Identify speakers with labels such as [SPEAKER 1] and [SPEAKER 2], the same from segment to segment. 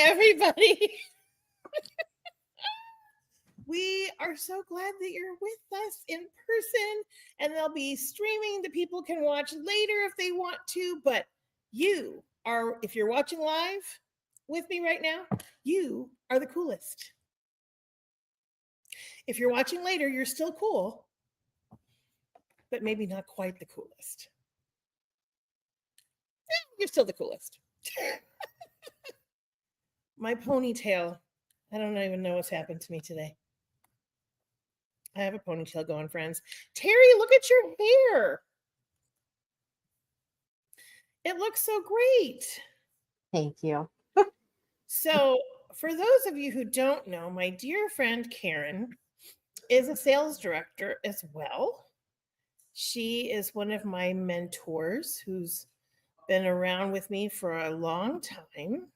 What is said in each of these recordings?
[SPEAKER 1] everybody. We are so glad that you're with us in person, and they'll be streaming that people can watch later if they want to. But you are, if you're watching live with me right now, you are the coolest. If you're watching later, you're still cool, but maybe not quite the coolest. You're still the coolest. My ponytail, I don't even know what's happened to me today. I have a ponytail going, friends. Terry, look at your hair. It looks so great.
[SPEAKER 2] Thank you.
[SPEAKER 1] So, for those of you who don't know, my dear friend Karen is a sales director as well. She is one of my mentors who's been around with me for a long time.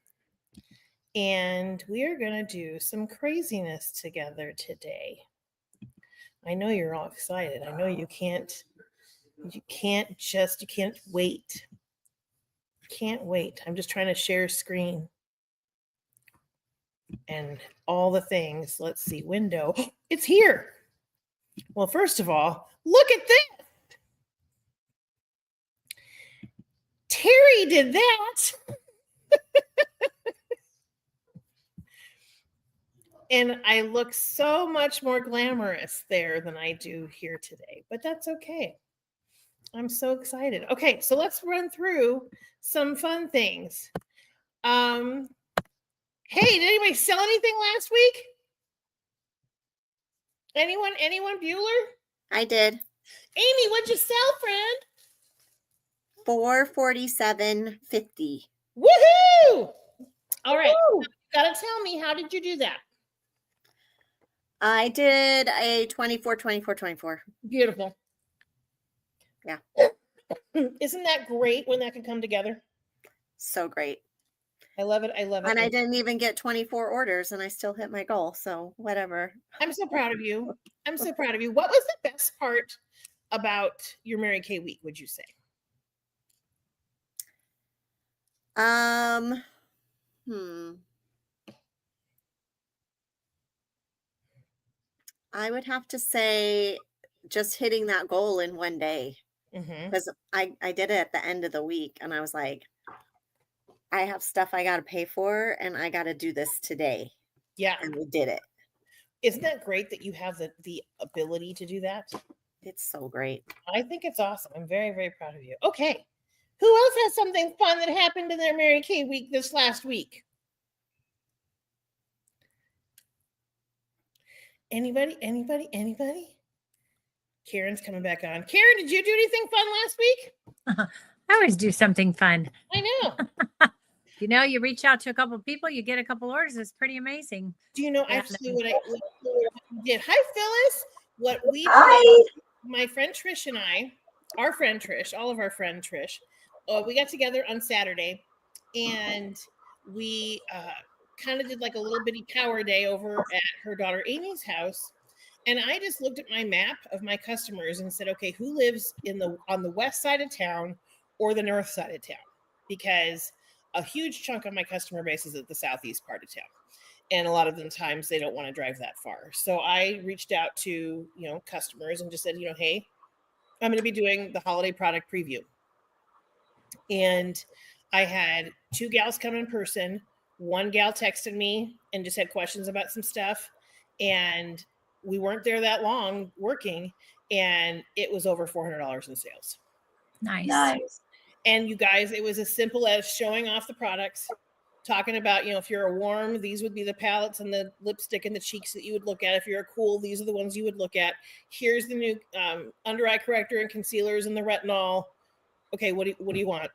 [SPEAKER 1] And we are going to do some craziness together today. I know you're all excited. I know you can't wait. Can't wait. I'm just trying to share screen and all the things. Let's see, window. It's here. Well, first of all, look at this. Terry did that. And I look so much more glamorous there than I do here today, but that's okay. I'm so excited. Okay, so let's run through some fun things. Hey, did anybody sell anything last week? Anyone, Bueller?
[SPEAKER 3] I did.
[SPEAKER 1] Amy, what'd you sell, friend?
[SPEAKER 3] $447.50.
[SPEAKER 1] Woohoo! All right, you gotta tell me, how did you do that?
[SPEAKER 3] I did a 24, 24, 24.
[SPEAKER 1] Beautiful.
[SPEAKER 3] Yeah.
[SPEAKER 1] Isn't that great when that can come together?
[SPEAKER 3] So great.
[SPEAKER 1] I love it. I love it.
[SPEAKER 3] And I didn't even get 24 orders and I still hit my goal. So whatever.
[SPEAKER 1] I'm so proud of you. I'm so proud of you. What was the best part about your Mary Kay week, would you say?
[SPEAKER 3] I would have to say just hitting that goal in one day. Because I did it at the end of the week and I was like, I have stuff I got to pay for and I got to do this today.
[SPEAKER 1] Yeah.
[SPEAKER 3] And we did it.
[SPEAKER 1] Isn't that great that you have the ability to do that?
[SPEAKER 3] It's so great.
[SPEAKER 1] I think it's awesome. I'm very, very proud of you. Okay. Who else has something fun that happened in their Mary Kay week this last week? Anybody? Karen's coming back on. Karen, did you do anything fun last week?
[SPEAKER 4] I always do something fun.
[SPEAKER 1] I know.
[SPEAKER 4] You reach out to a couple of people, you get a couple orders. It's pretty amazing.
[SPEAKER 1] Do you know actually what I did? Hi, Phyllis. What we
[SPEAKER 5] did,
[SPEAKER 1] my friend Trish and I, our friend Trish, all of our friend Trish, we got together on Saturday and we kind of did like a little bitty power day over at her daughter Amy's house. And I just looked at my map of my customers and said, okay, who lives on the west side of town or the north side of town? Because a huge chunk of my customer base is at the southeast part of town. And a lot of the times they don't want to drive that far. So I reached out to, customers and just said, hey, I'm going to be doing the holiday product preview. And I had 2 gals come in person. 1 gal texted me and just had questions about some stuff. And we weren't there that long working. And it was over $400 in sales.
[SPEAKER 4] Nice.
[SPEAKER 1] And you guys, it was as simple as showing off the products, talking about, if you're a warm, these would be the palettes and the lipstick and the cheeks that you would look at. If you're a cool, these are the ones you would look at. Here's the new under eye corrector and concealers and the retinol. Okay, what do you want?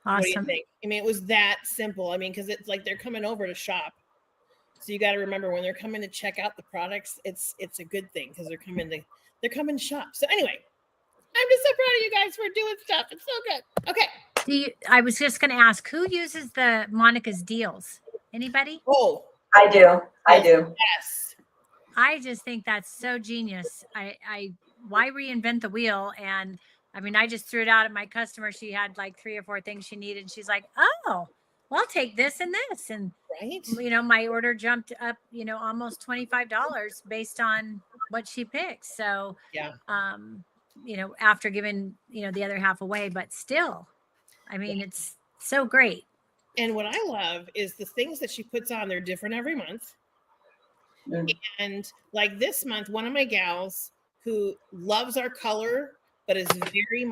[SPEAKER 4] Awesome.
[SPEAKER 1] What do you think? I mean, it was that simple. I mean, because it's like they're coming over to shop. So you got to remember when they're coming to check out the products, it's a good thing because they're coming to shop. So anyway, I'm just so proud of you guys for doing stuff. It's so good. Okay.
[SPEAKER 4] I was just going to ask, who uses the Monica's deals? Anybody?
[SPEAKER 1] Oh,
[SPEAKER 5] I do.
[SPEAKER 1] Yes.
[SPEAKER 4] I just think that's so genius. Why reinvent the wheel? And I mean, I just threw it out at my customer. She had like 3 or 4 things she needed. She's like, oh, well, I'll take this and this. And,
[SPEAKER 1] right?
[SPEAKER 4] My order jumped up, almost $25 based on what she picked. So,
[SPEAKER 1] Yeah.
[SPEAKER 4] After giving, the other half away, but still, I mean, it's so great.
[SPEAKER 1] And what I love is the things that she puts on, they're different every month. And like this month, one of my gals who loves our color, but is very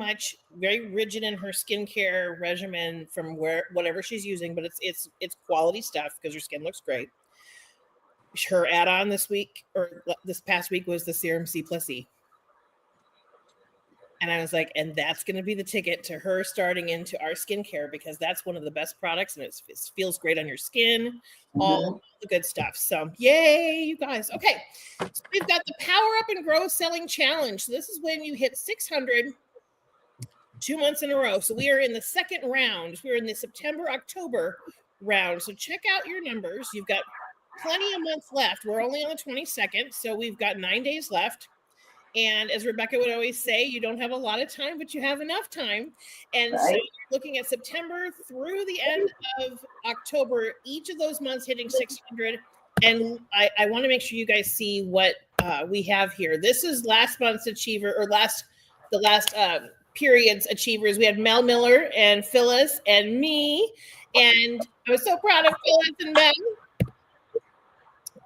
[SPEAKER 1] rigid in her skincare regimen from whatever she's using, but it's quality stuff because her skin looks great. Her add-on this past week was the Serum C+E. And I was like, and that's going to be the ticket to her starting into our skincare, because that's one of the best products and it feels great on your skin, all the good stuff. So yay, you guys. Okay. So we've got the Power Up and Grow Selling Challenge. So this is when you hit 600 2 months in a row. So we are in the second round. We're in the September-October round. So check out your numbers. You've got plenty of months left. We're only on the 22nd. So we've got 9 days left. And as Rebecca would always say, you don't have a lot of time, but you have enough time. And so you're looking at September through the end of October, each of those months hitting 600. And I want to make sure you guys see what we have here. This is last month's achiever, or the last period's achievers. We had Mel Miller and Phyllis and me. And I was so proud of Phyllis and Mel.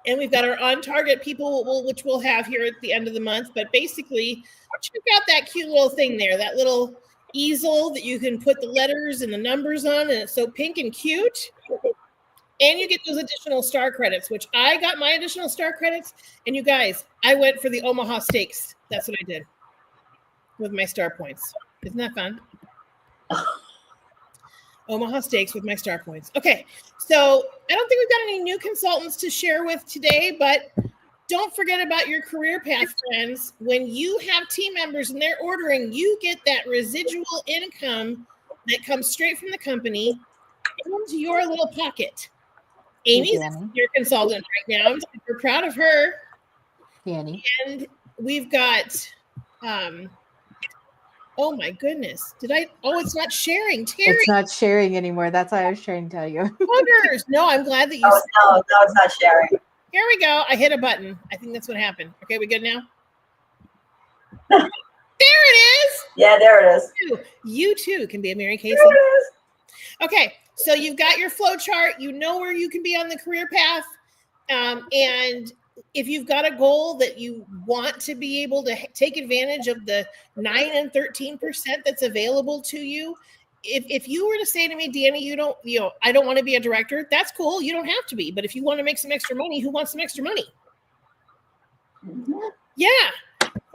[SPEAKER 1] And we've got our on-target people, which we'll have here at the end of the month. But basically, check out that cute little thing there, that little easel that you can put the letters and the numbers on, and it's so pink and cute. And you get those additional star credits, which I got my additional star credits. And you guys, I went for the Omaha Steaks. That's what I did with my star points. Isn't that fun? Omaha Steaks with my star points. Okay, so I don't think we've got any new consultants to share with today, but don't forget about your career path, friends. When you have team members and they're ordering, you get that residual income that comes straight from the company into your little pocket. Amy's your consultant right now. I'm super proud of her.
[SPEAKER 2] Danny.
[SPEAKER 1] And we've got oh my goodness. It's not sharing. Terry.
[SPEAKER 2] It's not sharing anymore. That's why I was trying to tell you.
[SPEAKER 1] Buggers. No, I'm glad that you
[SPEAKER 5] no, it's not sharing.
[SPEAKER 1] Here we go. I hit a button. I think that's what happened. Okay, we good now? There it is.
[SPEAKER 5] Yeah, there it is.
[SPEAKER 1] You too can be a Mary Casey.
[SPEAKER 5] There it is.
[SPEAKER 1] Okay, so you've got your flow chart. You know where you can be on the career path. And if you've got a goal that you want to be able to take advantage of the 9 and 13% that's available to you, if you were to say to me, Danny, I don't want to be a director, that's cool. You don't have to be. But if you want to make some extra money, who wants some extra money?
[SPEAKER 5] Mm-hmm.
[SPEAKER 1] Yeah.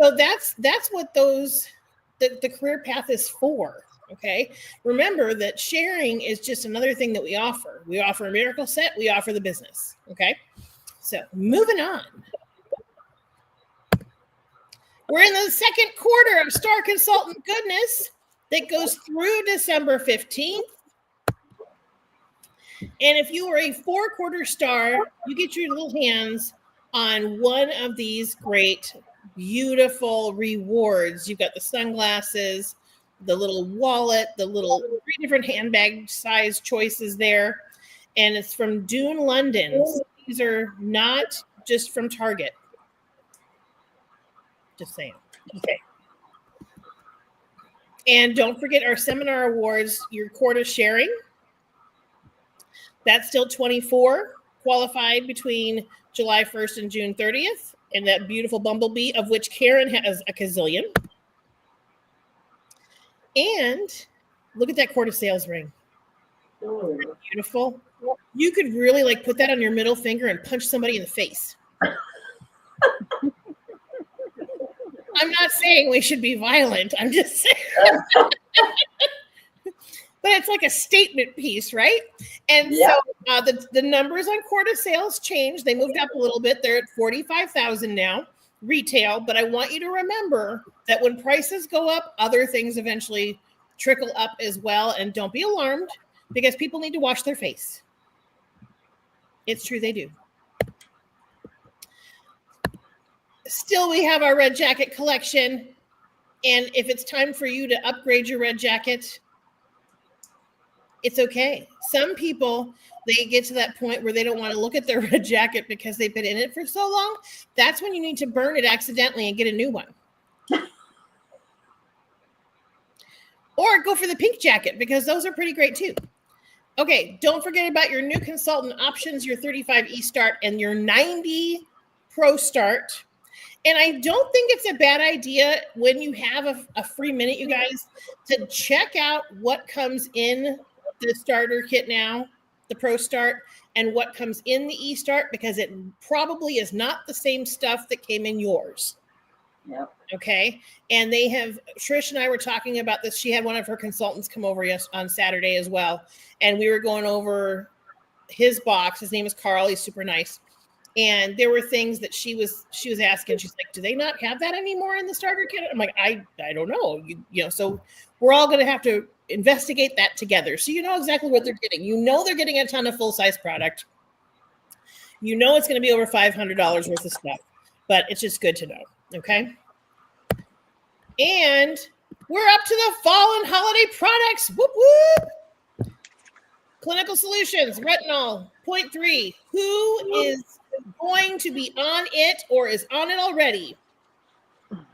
[SPEAKER 1] So that's what the career path is for. Okay. Remember that sharing is just another thing that we offer. We offer a miracle set. We offer the business. Okay. So moving on. We're in the second quarter of Star Consultant Goodness that goes through December 15th. And if you are a 4-quarter star, you get your little hands on one of these great, beautiful rewards. You've got the sunglasses, the little wallet, the little 3 different handbag size choices there. And it's from Dune London. So these are not just from Target. Just saying. Okay. And don't forget our seminar awards, your quarter sharing. That's still 24 qualified between July 1st and June 30th. And that beautiful bumblebee, of which Karen has a gazillion. And look at that quarter sales ring. Beautiful. You could really put that on your middle finger and punch somebody in the face. I'm not saying we should be violent. I'm just saying. But it's like a statement piece, right? And so the numbers on quarter sales changed. They moved up a little bit. They're at 45,000 now, retail. But I want you to remember that when prices go up, other things eventually trickle up as well. And don't be alarmed, because people need to wash their face. It's true, they do. Still, we have our red jacket collection. And if it's time for you to upgrade your red jacket, It's okay. Some people, they get to that point where they don't want to look at their red jacket because they've been in it for so long. That's when you need to burn it accidentally and get a new one. Or go for the pink jacket because those are pretty great too. Okay, don't forget about your new consultant options, your 35E start and your 90 Pro start. And I don't think it's a bad idea when you have a free minute, you guys, to check out what comes in the starter kit now, the Pro start, and what comes in the E start, because it probably is not the same stuff that came in yours.
[SPEAKER 5] Yep.
[SPEAKER 1] Okay. And they have, Trish and I were talking about this. She had one of her consultants come over on Saturday as well. And we were going over his box. His name is Carl. He's super nice. And there were things that she was asking. She's like, do they not have that anymore in the starter kit? I'm like, I don't know. You know, so we're all going to have to investigate that together. So you know exactly what they're getting. You know, they're getting a ton of full-size product. You know, it's going to be over $500 worth of stuff, but it's just good to know. Okay. And we're up to the fall and holiday products. Whoop, whoop. Clinical Solutions, Retinol, 0.3. Who is going to be on it or is on it already?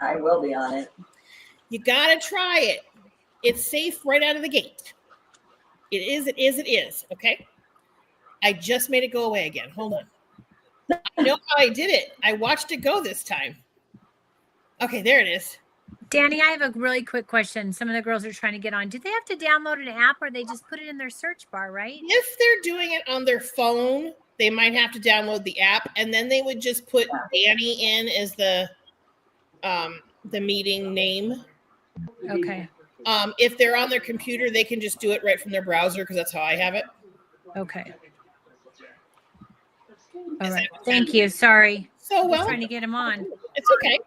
[SPEAKER 5] I will be on it.
[SPEAKER 1] You got to try it. It's safe right out of the gate. It is. Okay. I just made it go away again. Hold on. I know how I did it. I watched it go this time. Okay, there it is.
[SPEAKER 4] Danny, I have a really quick question. Some of the girls are trying to get on. Do they have to download an app or they just put it in their search bar, right?
[SPEAKER 1] If they're doing it on their phone, they might have to download the app, and then they would just put Danny in as the meeting name.
[SPEAKER 4] Okay.
[SPEAKER 1] If they're on their computer, they can just do it right from their browser because that's how I have it.
[SPEAKER 4] Okay. All right. Thank you. Sorry.
[SPEAKER 1] So well,
[SPEAKER 4] trying to get them on.
[SPEAKER 1] It's okay.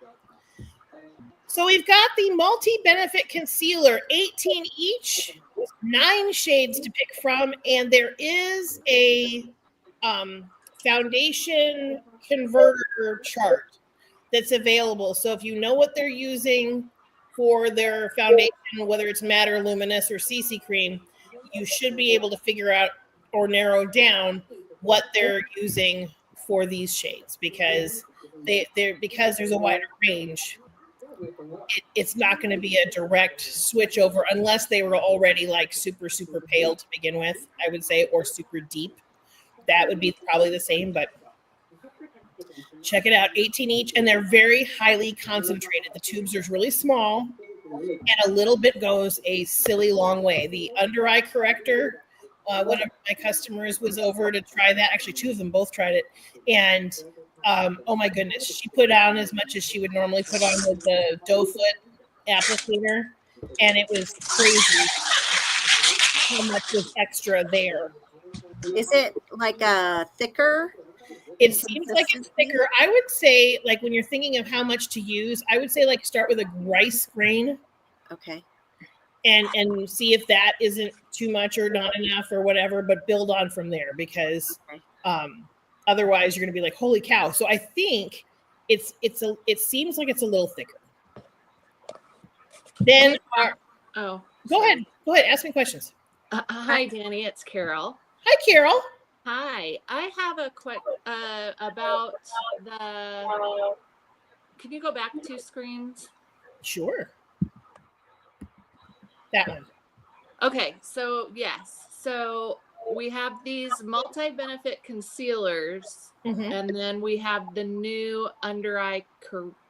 [SPEAKER 1] So we've got the multi-benefit concealer, 18 each, 9 shades to pick from, and there is a foundation converter chart that's available. So if you know what they're using for their foundation, whether it's matte or luminous or CC cream, you should be able to figure out or narrow down what they're using for these shades, because because there's a wider range. It's not going to be a direct switch over unless they were already like super, super pale to begin with, I would say, or super deep. That would be probably the same, but check it out. 18 each, and they're very highly concentrated. The tubes are really small, and a little bit goes a silly long way. The under eye corrector, one of my customers was over to try that. Actually, 2 of them both tried it, and oh my goodness, she put on as much as she would normally put on with the doe foot applicator, and it was crazy how much was extra there.
[SPEAKER 3] Is it like a thicker?
[SPEAKER 1] It seems like it's thicker. I would say, like, when you're thinking of how much to use, I would say like start with a rice grain.
[SPEAKER 3] Okay.
[SPEAKER 1] And see if that isn't too much or not enough or whatever, but build on from there, because otherwise you're going to be like, holy cow. So I think it seems like it's a little thicker. Then
[SPEAKER 6] go
[SPEAKER 1] ahead. Ask me questions.
[SPEAKER 6] Hi, Danny. It's Carol.
[SPEAKER 1] Hi, Carol.
[SPEAKER 6] Hi. I have a quick about the. Can you go back 2 screens?
[SPEAKER 1] Sure. That one.
[SPEAKER 6] Okay. So yes. So we have these multi-benefit concealers, and then we have the new under eye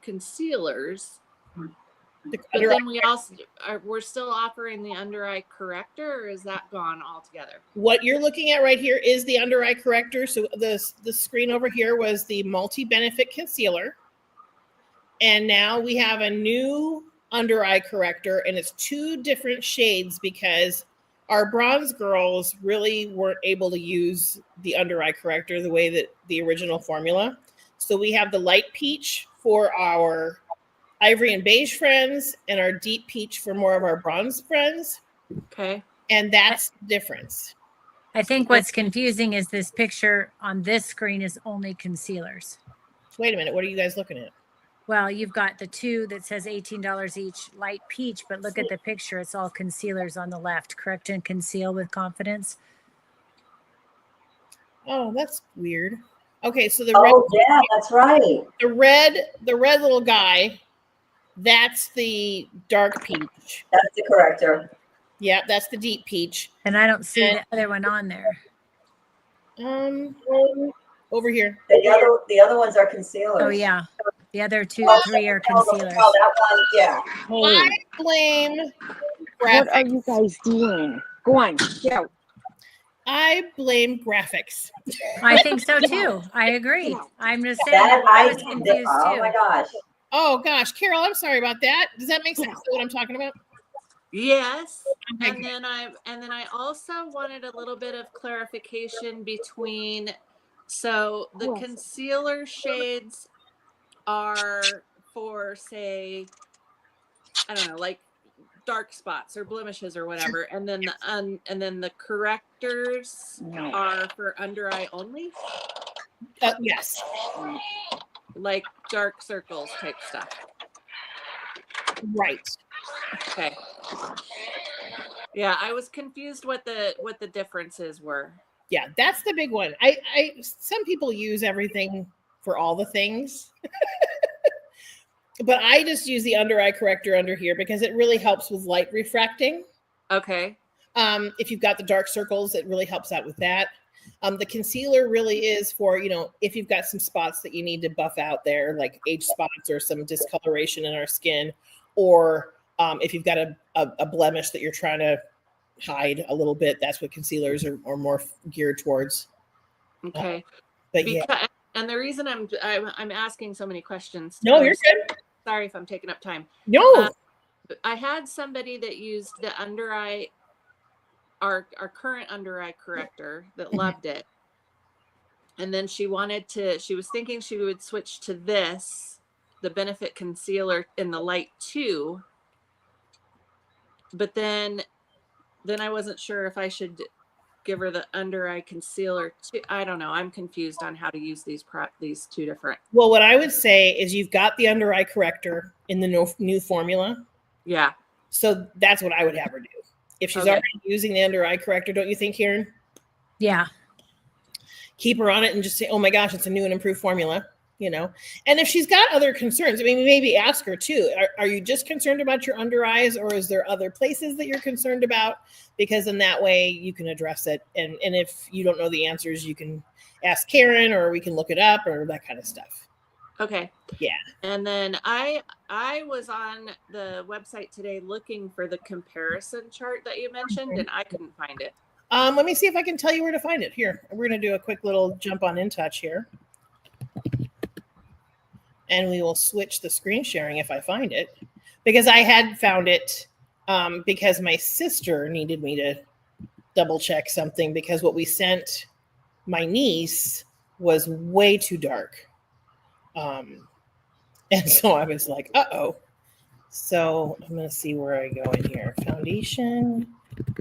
[SPEAKER 6] concealers. But then we also we're still offering the under eye corrector, or is that gone altogether?
[SPEAKER 1] What you're looking at right here is the under eye corrector. So the screen over here was the multi-benefit concealer, and now we have a new under eye corrector, and it's 2 different shades because our bronze girls really weren't able to use the under eye corrector the way that the original formula. So we have the light peach for our ivory and beige friends, and our deep peach for more of our bronze friends.
[SPEAKER 6] Okay.
[SPEAKER 1] And that's the difference.
[SPEAKER 4] I think what's confusing is this picture on this screen is only concealers.
[SPEAKER 1] Wait a minute. What are you guys looking at?
[SPEAKER 4] Well, you've got the two that says $18 each, light peach, but look at the picture. It's all concealers on the left. Correct and conceal with confidence.
[SPEAKER 1] Oh, that's weird. Okay, so
[SPEAKER 5] Oh, yeah, that's right.
[SPEAKER 1] the red little guy, that's the dark peach.
[SPEAKER 5] That's the corrector.
[SPEAKER 1] Yeah, that's the deep peach.
[SPEAKER 4] And I don't see the other one on there.
[SPEAKER 1] Over here.
[SPEAKER 5] The other ones are concealers.
[SPEAKER 4] Oh, yeah. The other
[SPEAKER 5] Oh,
[SPEAKER 4] three are
[SPEAKER 5] oh,
[SPEAKER 4] concealers.
[SPEAKER 5] oh, that one, yeah.
[SPEAKER 1] I
[SPEAKER 7] Hey,
[SPEAKER 1] blame
[SPEAKER 7] what are
[SPEAKER 1] graphics.
[SPEAKER 7] you guys doing? Go on, get out.
[SPEAKER 1] I blame graphics.
[SPEAKER 4] I think so too. I agree. I'm just saying
[SPEAKER 5] That
[SPEAKER 4] I was confused
[SPEAKER 5] oh
[SPEAKER 4] too.
[SPEAKER 5] my gosh.
[SPEAKER 1] Oh gosh, Carol, I'm sorry about that. Does that make sense to what I'm talking about?
[SPEAKER 6] Yes.
[SPEAKER 1] Okay.
[SPEAKER 6] And then I also wanted a little bit of clarification between, so the
[SPEAKER 7] Yes.
[SPEAKER 6] concealer shades are for, say, I don't know, like dark spots or blemishes or whatever, and then the correctors
[SPEAKER 7] No.
[SPEAKER 6] are for under eye only,
[SPEAKER 1] Yes.
[SPEAKER 6] like dark circles type stuff.
[SPEAKER 1] Right.
[SPEAKER 6] Okay. Yeah, I was confused what the differences were.
[SPEAKER 1] Yeah, that's the big one. Some people use everything for all the things. But I just use the under eye corrector under here because it really helps with light refracting.
[SPEAKER 6] Okay.
[SPEAKER 1] If you've got the dark circles, it really helps out with that. The concealer really is for, if you've got some spots that you need to buff out there, like age spots or some discoloration in our skin, or if you've got a blemish that you're trying to hide a little bit, that's what concealers are more geared towards.
[SPEAKER 6] Okay.
[SPEAKER 1] But yeah.
[SPEAKER 6] And the reason I'm asking so many questions.
[SPEAKER 1] No, you're good.
[SPEAKER 6] Sorry if I'm taking up time.
[SPEAKER 1] No.
[SPEAKER 6] I had somebody that used the under eye, our current under eye corrector that loved it. And then she was thinking she would switch to this, the Benefit Concealer in the light 2. But then I wasn't sure if I should give her the under eye concealer too. I don't know. I'm confused on how to use these two different.
[SPEAKER 1] Well, what I would say is you've got the under eye corrector in the new formula.
[SPEAKER 6] Yeah.
[SPEAKER 1] So that's what I would have her do. If she's already using the under eye corrector, don't you think, Karen?
[SPEAKER 4] Yeah.
[SPEAKER 1] Keep her on it and just say, oh my gosh, it's a new and improved formula, And if she's got other concerns, maybe ask her too. Are you just concerned about your under eyes, or is there other places that you're concerned about? Because in that way you can address it. And if you don't know the answers, you can ask Karen, or we can look it up, or that kind of stuff.
[SPEAKER 6] Okay.
[SPEAKER 1] Yeah.
[SPEAKER 6] And then I was on the website today looking for the comparison chart that you mentioned, and I couldn't find it.
[SPEAKER 1] Let me see if I can tell you where to find it. Here, we're going to do a quick little jump on InTouch here. And we will switch the screen sharing if I find it, because I had found it because my sister needed me to double check something, because what we sent my niece was way too dark. And so I was like, uh-oh. So I'm going to see where I go in here. Foundation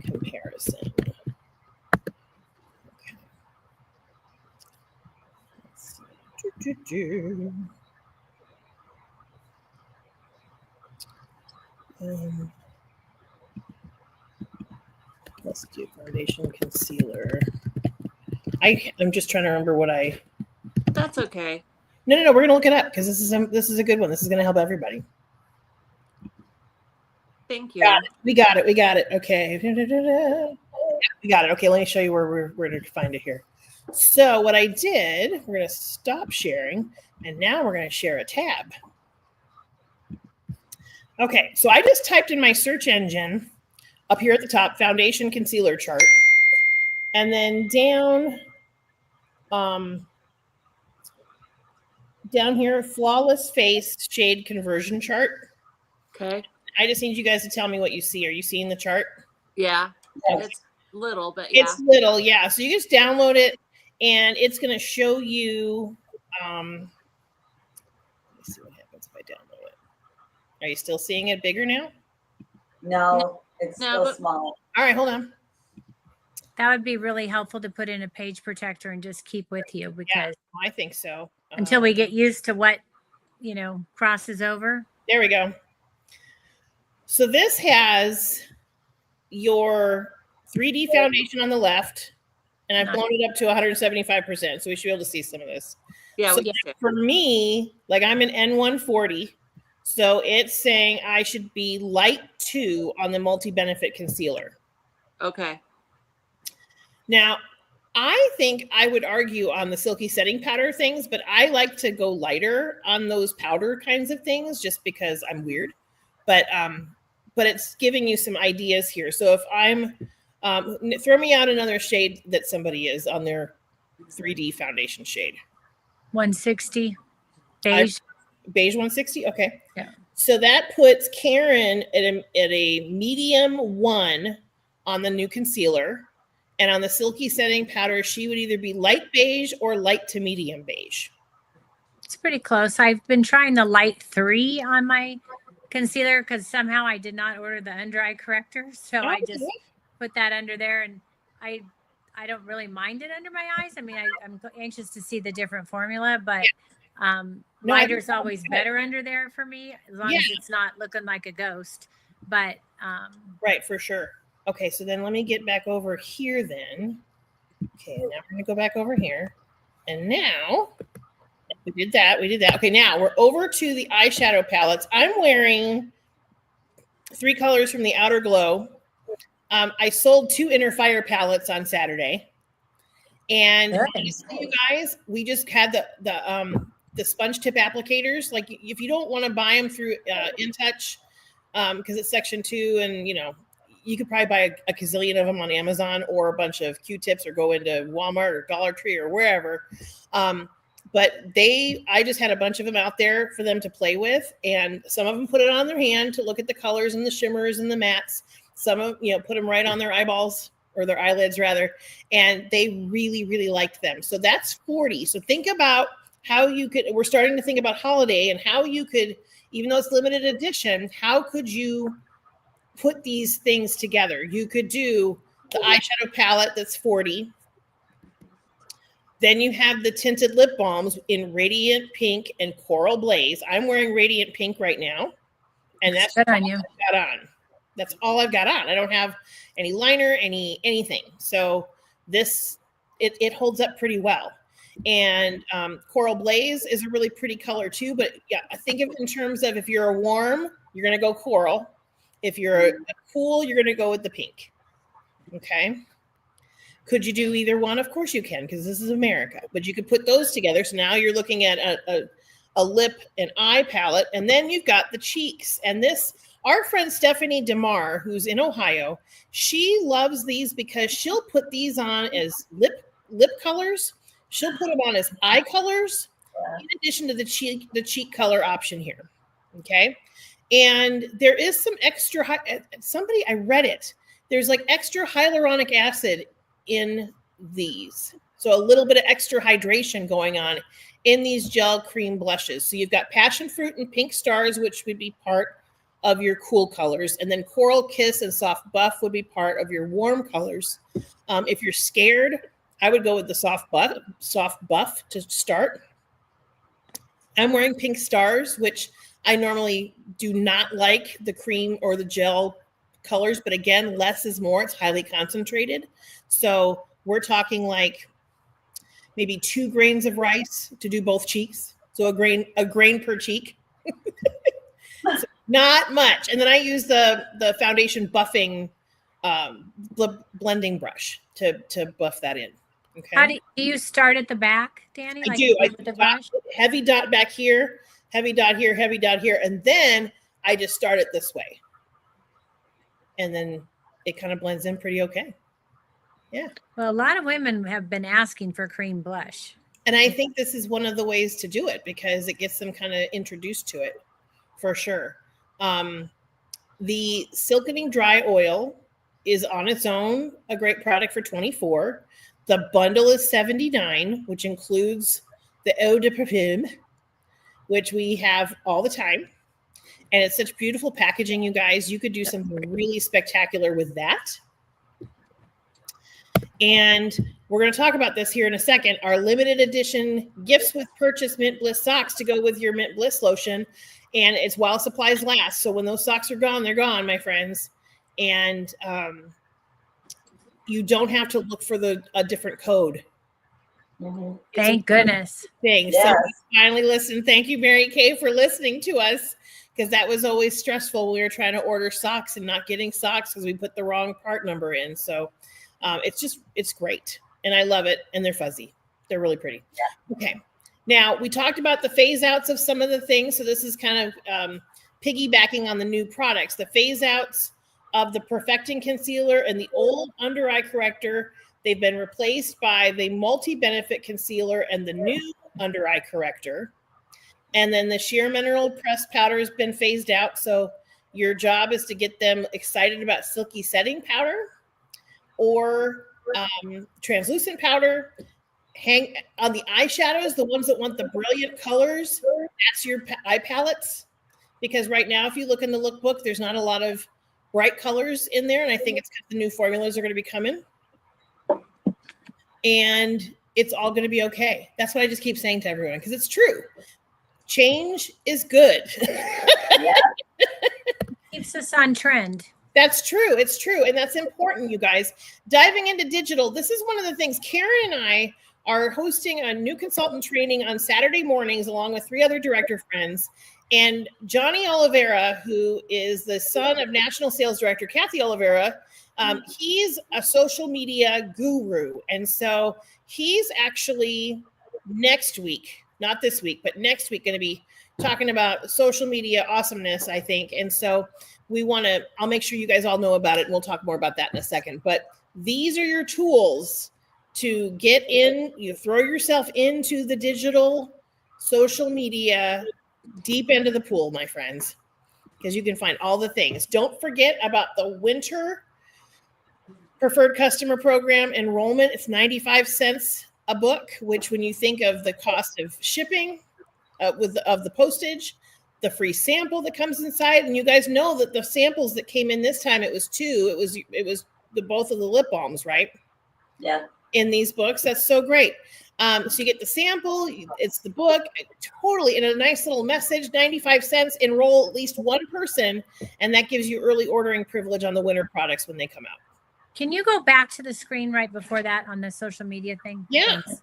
[SPEAKER 1] comparison. Okay. Let's see. Let's do foundation concealer. I'm just trying to remember what I.
[SPEAKER 6] That's okay.
[SPEAKER 1] No. We're gonna look it up because this is a good one. This is gonna help everybody.
[SPEAKER 6] Thank you.
[SPEAKER 1] We got it. Okay. We got it. Okay. Let me show you where we're to find it here. So what I did, we're gonna stop sharing, and now we're gonna share a tab. Okay, so I just typed in my search engine up here at the top, foundation concealer chart, and then down here, flawless face shade conversion chart.
[SPEAKER 6] Okay.
[SPEAKER 1] I just need you guys to tell me what you see. Are you seeing the chart?
[SPEAKER 6] Yeah.
[SPEAKER 5] Yes.
[SPEAKER 6] It's little, but yeah.
[SPEAKER 1] It's little, yeah. So you just download it, and it's going to show you. Let me see what happens if I download it. Are you still seeing it bigger now?
[SPEAKER 5] No, it's still small.
[SPEAKER 1] All right, hold on.
[SPEAKER 4] That would be really helpful to put in a page protector and just keep with you, because
[SPEAKER 1] I think so.
[SPEAKER 4] until we get used to what crosses over.
[SPEAKER 1] There we go. So this has your 3D foundation on the left, and I've blown it up to 175%. So we should be able to see some of this.
[SPEAKER 6] Yeah,
[SPEAKER 1] So
[SPEAKER 6] we can.
[SPEAKER 1] for me, like I'm an N140. So it's saying I should be light 2 on the multi-benefit concealer.
[SPEAKER 6] Okay.
[SPEAKER 1] Now, I think I would argue on the silky setting powder things, but I like to go lighter on those powder kinds of things just because I'm weird. But it's giving you some ideas here. So if I'm throw me out another shade that somebody is on their 3D foundation shade.
[SPEAKER 4] 160 beige.
[SPEAKER 1] Beige 160. Okay.
[SPEAKER 4] Yeah.
[SPEAKER 1] So that puts Karen at a medium 1 on the new concealer. And on the silky setting powder, she would either be light beige or light to medium beige.
[SPEAKER 4] It's pretty close. I've been trying the light 3 on my concealer because somehow I did not order the under eye corrector. So I just put that under there, and I don't really mind it under my eyes. I mean, I'm anxious to see the different formula, but lighter is always better under there for me, as long as it's not looking like a ghost. But
[SPEAKER 1] right, for sure. Okay, so then let me get back over here then. Okay, now we're going to go back over here. And now, we did that. Okay, now we're over to the eyeshadow palettes. I'm wearing 3 colors from the Outer Glow. I sold 2 Inner Fire palettes on Saturday. And you guys, we just had the sponge tip applicators. Like, if you don't want to buy them through InTouch, because it's section 2 and, you could probably buy a gazillion of them on Amazon or a bunch of Q-tips or go into Walmart or Dollar Tree or wherever. But I just had a bunch of them out there for them to play with. And some of them put it on their hand to look at the colors and the shimmers and the mattes. Some of put them right on their eyeballs or their eyelids rather. And they really, really liked them. So that's 40. So think about how we're starting to think about holiday and how you could, even though it's limited edition, how could you put these things together? You could do the eyeshadow palette that's 40. Then you have the tinted lip balms in Radiant Pink and Coral Blaze. I'm wearing Radiant Pink right now. And that's all I've got on. That's all I've got on. I don't have any liner, anything. So this, it holds up pretty well. And Coral Blaze is a really pretty color too. But yeah, I think of it in terms of if you're a warm, you're going to go coral. If you're a cool, you're going to go with the pink. Okay. Could you do either one? Of course you can, because this is America. But you could put those together. So now you're looking at a lip and eye palette. And then you've got the cheeks. And our friend Stephanie DeMar, who's in Ohio, she loves these because she'll put these on as lip colors. She'll put them on as eye colors, in addition to the cheek color option here. Okay. And there is some extra, I read it. There's like extra hyaluronic acid in these. So a little bit of extra hydration going on in these gel cream blushes. So you've got Passion Fruit and Pink Stars, which would be part of your cool colors. And then Coral Kiss and Soft Buff would be part of your warm colors. If you're scared, I would go with the Soft Buff to start. I'm wearing Pink Stars, which I normally do not like the cream or the gel colors, but again, less is more. It's highly concentrated. So we're talking like maybe 2 grains of rice to do both cheeks. So a grain per cheek. So not much. And then I use the foundation buffing blending brush to buff that in. Okay.
[SPEAKER 4] How do you start at the back, Danny?
[SPEAKER 1] I do. Heavy dot back here, heavy dot here, heavy dot here. And then I just start it this way. And then it kind of blends in pretty okay. Yeah.
[SPEAKER 4] Well, a lot of women have been asking for cream blush.
[SPEAKER 1] And I think this is one of the ways to do it because it gets them kind of introduced to it for sure. The Silkening Dry Oil is on its own a great product for $24. The bundle is $79, which includes the eau de parfum, which we have all the time. And it's such beautiful packaging, you guys. You could do something really spectacular with that. And we're going to talk about this here in a second, our limited edition gifts with purchase Mint Bliss socks to go with your Mint Bliss lotion. And it's while supplies last. So when those socks are gone, they're gone, my friends. And you don't have to look for a different code.
[SPEAKER 4] Thank goodness.
[SPEAKER 1] Thing.
[SPEAKER 5] Yes.
[SPEAKER 1] So finally listened. Thank you, Mary Kay, for listening to us, because that was always stressful when we were trying to order socks and not getting socks because we put the wrong part number in. So it's great. And I love it. And they're fuzzy. They're really pretty. Yeah. Okay. Now, we talked about the phase outs of some of the things. So this is kind of piggybacking on the new products. The phase outs of the Perfecting Concealer and the old under eye corrector, they've been replaced by the multi-benefit concealer and the new under eye corrector. And then the sheer mineral pressed powder has been phased out. So your job is to get them excited about silky setting powder or translucent powder. Hang on the eyeshadows, the ones that want the brilliant colors, that's your eye palettes. Because right now, if you look in the lookbook, there's not a lot of bright colors in there. And I think it's because the new formulas are going to be coming. And it's all going to be okay. That's what I just keep saying to everyone, because it's true. Change is good.
[SPEAKER 4] Keeps us on trend.
[SPEAKER 1] That's true. It's true. And that's important, you guys. Diving into digital, this is one of the things. Karen and I are hosting a new consultant training on Saturday mornings, along with 3 other director friends. And Johnny Oliveira, who is the son of National Sales Director Kathy Oliveira, he's a social media guru. And so he's actually next week, not this week, but next week, going to be talking about social media awesomeness, I think. And so I'll make sure you guys all know about it, and we'll talk more about that in a second. But these are your tools to get in, you throw yourself into the digital social media deep end of the pool, my friends, because you can find all the things. Don't forget about the winter preferred customer program enrollment. It's 95 cents a book, which when you think of the cost of shipping of the postage, the free sample that comes inside, and you guys know that the samples that came in this time, it was 2. It was both of the lip balms, right?
[SPEAKER 5] Yeah.
[SPEAKER 1] In these books. That's so great. So you get the sample, it's the book, totally in a nice little message, 95 cents, enroll at least one person, and that gives you early ordering privilege on the winter products when they come out.
[SPEAKER 4] Can you go back to the screen right before that on the social media thing?
[SPEAKER 1] Yeah.
[SPEAKER 4] Thanks.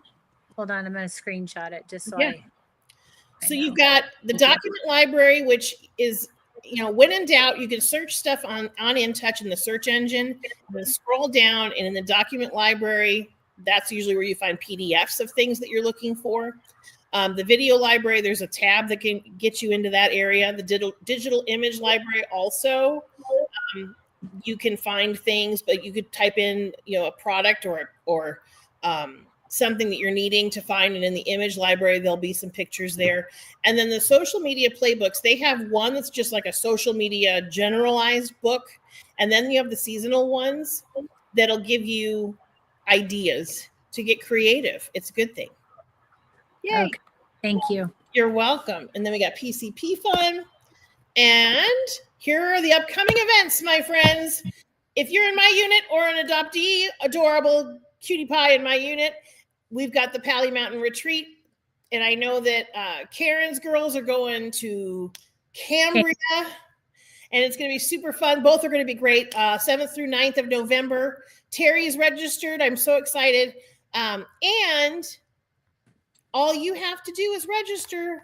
[SPEAKER 4] Hold on, I'm going to screenshot it just so
[SPEAKER 1] So you've got the document library, which is, when in doubt, you can search stuff on InTouch in the search engine, and then scroll down, and in the document library, that's usually where you find PDFs of things that you're looking for. The video library, there's a tab that can get you into that area. The digital image library also, you can find things, but you could type in, a product or something that you're needing to find. And in the image library, there'll be some pictures there. And then the social media playbooks, they have one that's just like a social media generalized book. And then you have the seasonal ones that'll give you ideas to get creative. It's a good thing. Yay.
[SPEAKER 4] Okay. Thank you.
[SPEAKER 1] You're welcome. And then we got PCP fun. And here are the upcoming events, my friends. If you're in my unit or an adoptee, adorable cutie pie in my unit, we've got the Pally Mountain Retreat. And I know that Karen's girls are going to Cambria. And it's going to be super fun. Both are going to be great. 7th through 9th of November. Terry's registered. I'm so excited. And all you have to do is register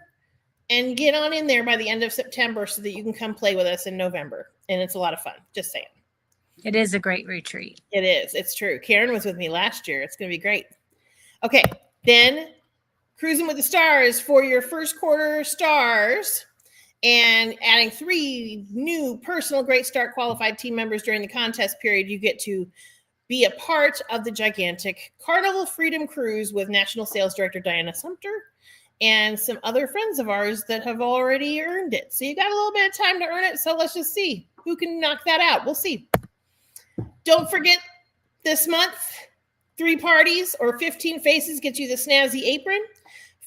[SPEAKER 1] and get on in there by the end of September so that you can come play with us in November. And it's a lot of fun. Just saying.
[SPEAKER 4] It is a great retreat.
[SPEAKER 1] It is. It's true. Karen was with me last year. It's going to be great. Okay. Then Cruising with the Stars for your first quarter stars. And adding 3 new personal Great Start qualified team members during the contest period, you get to be a part of the gigantic Carnival Freedom Cruise with National Sales Director Diana Sumter and some other friends of ours that have already earned it. So you got a little bit of time to earn it. So let's just see who can knock that out. We'll see. Don't forget this month, 3 parties or 15 faces gets you the snazzy apron.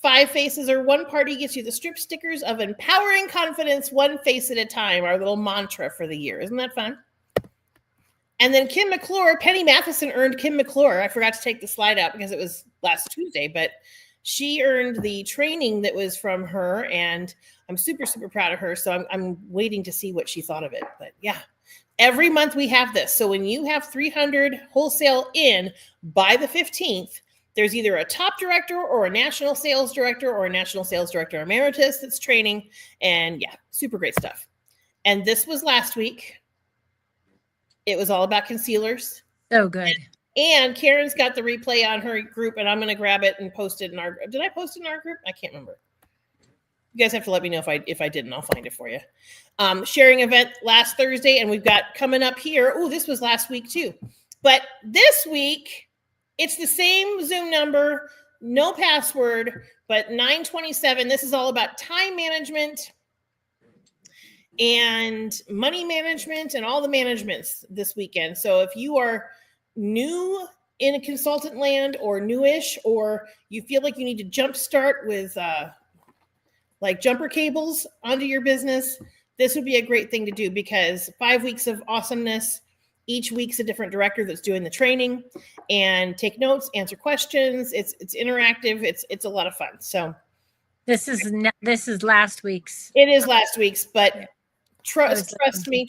[SPEAKER 1] 5 faces or 1 party gets you the strip stickers of empowering confidence, 1 face at a time, our little mantra for the year. Isn't that fun? And then Kim McClure, Penny Matheson earned Kim McClure. I forgot to take the slide out because it was last Tuesday, but she earned the training that was from her, and I'm super, super proud of her. So I'm waiting to see what she thought of it. But yeah, every month we have this. So when you have 300 wholesale in by the 15th, there's either a top director or a national sales director or a national sales director emeritus that's training. And yeah, super great stuff. And this was last week. It was all about concealers.
[SPEAKER 4] So good.
[SPEAKER 1] And Karen's got the replay on her group, and I'm going to grab it and post it in our. Did I post it in our group? I can't remember. You guys have to let me know if I didn't. I'll find it for you. Sharing event last Thursday, and we've got coming up here. Oh, this was last week too. But this week, it's the same Zoom number, no password, but 9:27. This is all about time management and money management and all the managements this weekend. So if you are new in a consultant land or newish, or you feel like you need to jumpstart with like jumper cables onto your business, this would be a great thing to do, because 5 weeks of awesomeness. Each week's a different director that's doing the training, and take notes, answer questions. It's interactive. It's a lot of fun. So
[SPEAKER 4] this is last week's.
[SPEAKER 1] It is last week's, but
[SPEAKER 4] Yeah.
[SPEAKER 1] trust me.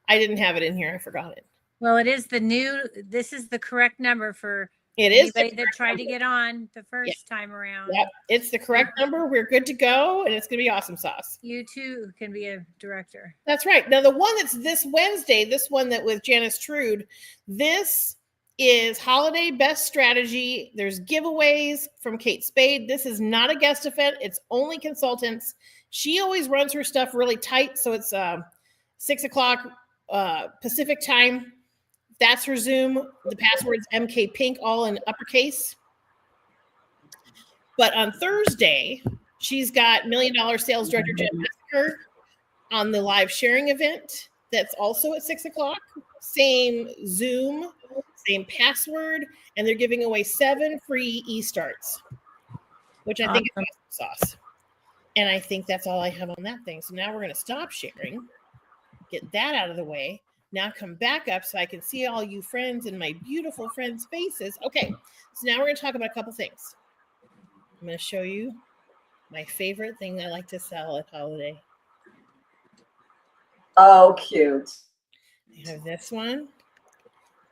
[SPEAKER 1] I didn't have it in here. I forgot it.
[SPEAKER 4] Well, this is the correct number for
[SPEAKER 1] It is
[SPEAKER 4] anybody that tried to get on the first time around.
[SPEAKER 1] Yep, it's the correct number. We're good to go, and it's going to be awesome sauce.
[SPEAKER 4] You too can be a director.
[SPEAKER 1] That's right. Now, the one that's this Wednesday, this one that with Janice Trude, this is Holiday Best Strategy. There's giveaways from Kate Spade. This is not a guest event. It's only consultants. She always runs her stuff really tight, so it's 6 o'clock Pacific time. That's her Zoom. The password's MK Pink, all in uppercase. But on Thursday, she's got $1 Million Sales Director Jen Mesker on the live sharing event. That's also at 6 o'clock. Same Zoom, same password, and they're giving away 7 free e-starts, which I think is awesome sauce. And I think that's all I have on that thing. So now we're going to stop sharing, get that out of the way. Now come back up so I can see all you friends and my beautiful friends' faces. Okay, so now we're going to talk about a couple things. I'm going to show you my favorite thing I like to sell at Holiday.
[SPEAKER 5] Oh, cute.
[SPEAKER 1] I have this one.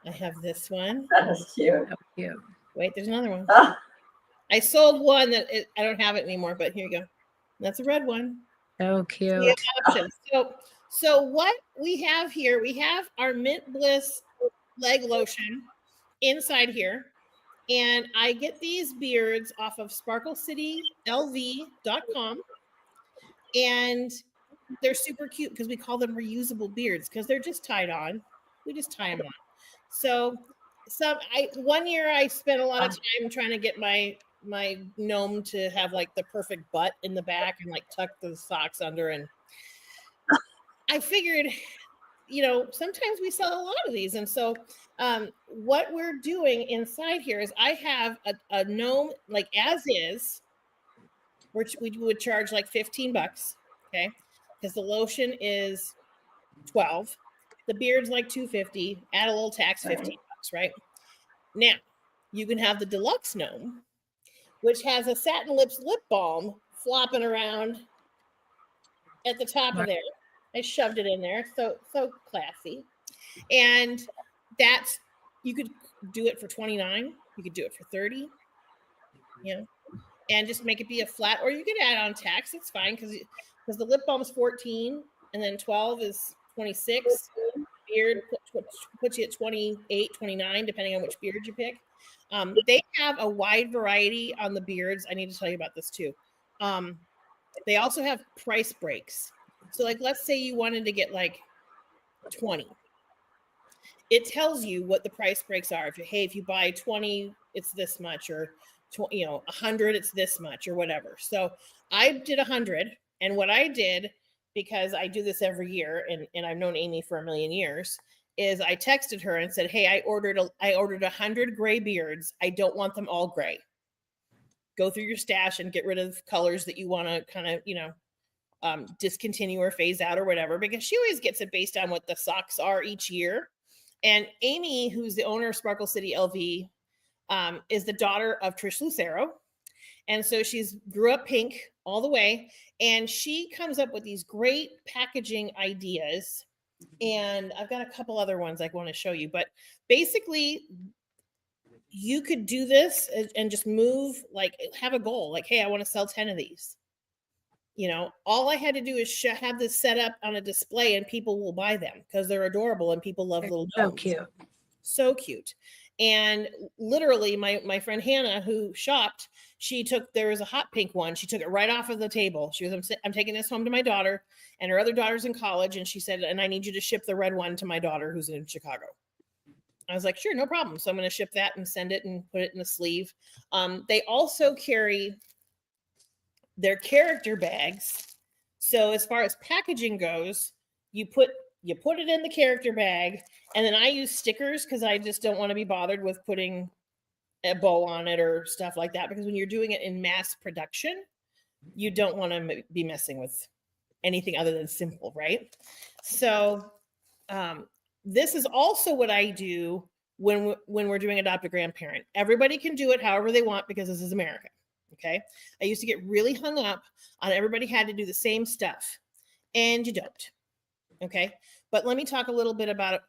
[SPEAKER 1] I have this one.
[SPEAKER 5] That is cute.
[SPEAKER 4] So cute.
[SPEAKER 1] Wait, there's another one.
[SPEAKER 5] Ah,
[SPEAKER 1] I sold one that I don't have it anymore, but here you go. That's a red one.
[SPEAKER 4] So cute.
[SPEAKER 1] Yeah, options. So what we have here, we have our Mint Bliss leg lotion inside here. And I get these beards off of sparklecitylv.com. And they're super cute because we call them reusable beards because they're just tied on. We just tie them on. So one year I spent a lot of time trying to get my gnome to have like the perfect butt in the back and like tuck the socks under, and I figured, sometimes we sell a lot of these. And so what we're doing inside here is I have a gnome like as is, which we would charge like $15, okay? Because the lotion is $12. The beard's like $2.50, add a little tax, $15, right? Now, you can have the deluxe gnome, which has a Satin Lips lip balm flopping around at the top of there. I shoved it in there. So classy. And you could do it for $29. You could do it for $30. And just make it be a flat, or you could add on tax. It's fine because the lip balm is $14, and then $12 is $26. Beard puts you at $28, $29, depending on which beard you pick. They have a wide variety on the beards. I need to tell you about this too. They also have price breaks. So like, let's say you wanted to get like 20. It tells you what the price breaks are. If you buy 20, it's this much, or 100, it's this much, or whatever. So I did 100. And what I did, because I do this every year, and I've known Amy for a million years, is I texted her and said, hey, I ordered 100 gray beards. I don't want them all gray. Go through your stash and get rid of colors that you want to kind of, discontinue or phase out or whatever, because she always gets it based on what the socks are each year. And Amy, who's the owner of Sparkle City LV, is the daughter of Trish Lucero. And so she's grew up pink all the way. And she comes up with these great packaging ideas. And I've got a couple other ones I want to show you. But basically, you could do this and just move, like have a goal. Like, hey, I want to sell 10 of these. You know, all I had to do is have this set up on a display and people will buy them because they're adorable and people love little
[SPEAKER 4] So
[SPEAKER 1] gnomes.
[SPEAKER 4] cute.
[SPEAKER 1] So cute. And literally my friend Hannah, who shopped, there was a hot pink one. She took it right off of the table. She was, I'm taking this home to my daughter, and her other daughter's in college. And she said, and I need you to ship the red one to my daughter who's in Chicago. I was like, sure, no problem. So I'm going to ship that and send it and put it in the sleeve. They also carry their character bags. So as far as packaging goes, you put it in the character bag, and then I use stickers because I just don't want to be bothered with putting a bow on it or stuff like that, because when you're doing it in mass production, you don't want to be messing with anything other than simple, right? So this is also what I do when we're doing Adopt a Grandparent. Everybody can do it however they want because this is America. Okay. I used to get really hung up on everybody had to do the same stuff, and you don't. Okay. But let me talk a little bit about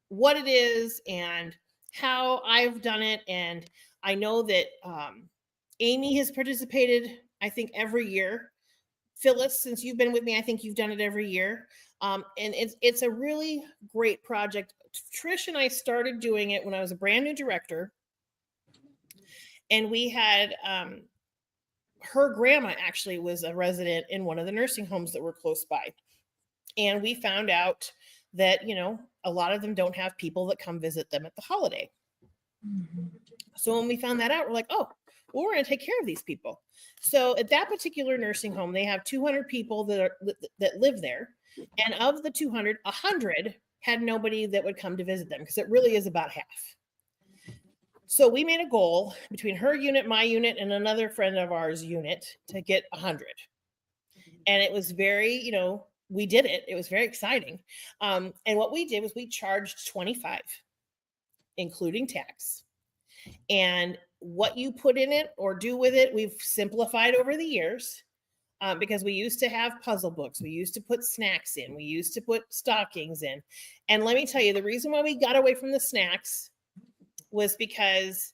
[SPEAKER 1] what it is and how I've done it. And I know that Amy has participated, I think, every year. Phyllis, since you've been with me, I think you've done it every year. And it's a really great project. Trish and I started doing it when I was a brand new director. And we had her grandma actually was a resident in one of the nursing homes that were close by. And we found out that, you know, a lot of them don't have people that come visit them at the holiday. Mm-hmm. So when we found that out, we're like, oh, well, we're going to take care of these people. So at that particular nursing home, they have 200 people that live there. And of the 200, 100 had nobody that would come to visit them, because it really is about half. So we made a goal between her unit, my unit, and another friend of ours unit to get 100. And it was very, you know, we did it. It was very exciting. And what we did was we charged $25, including tax. And what you put in it or do with it, we've simplified over the years, because we used to have puzzle books. We used to put snacks in. We used to put stockings in. And let me tell you, the reason why we got away from the snacks was because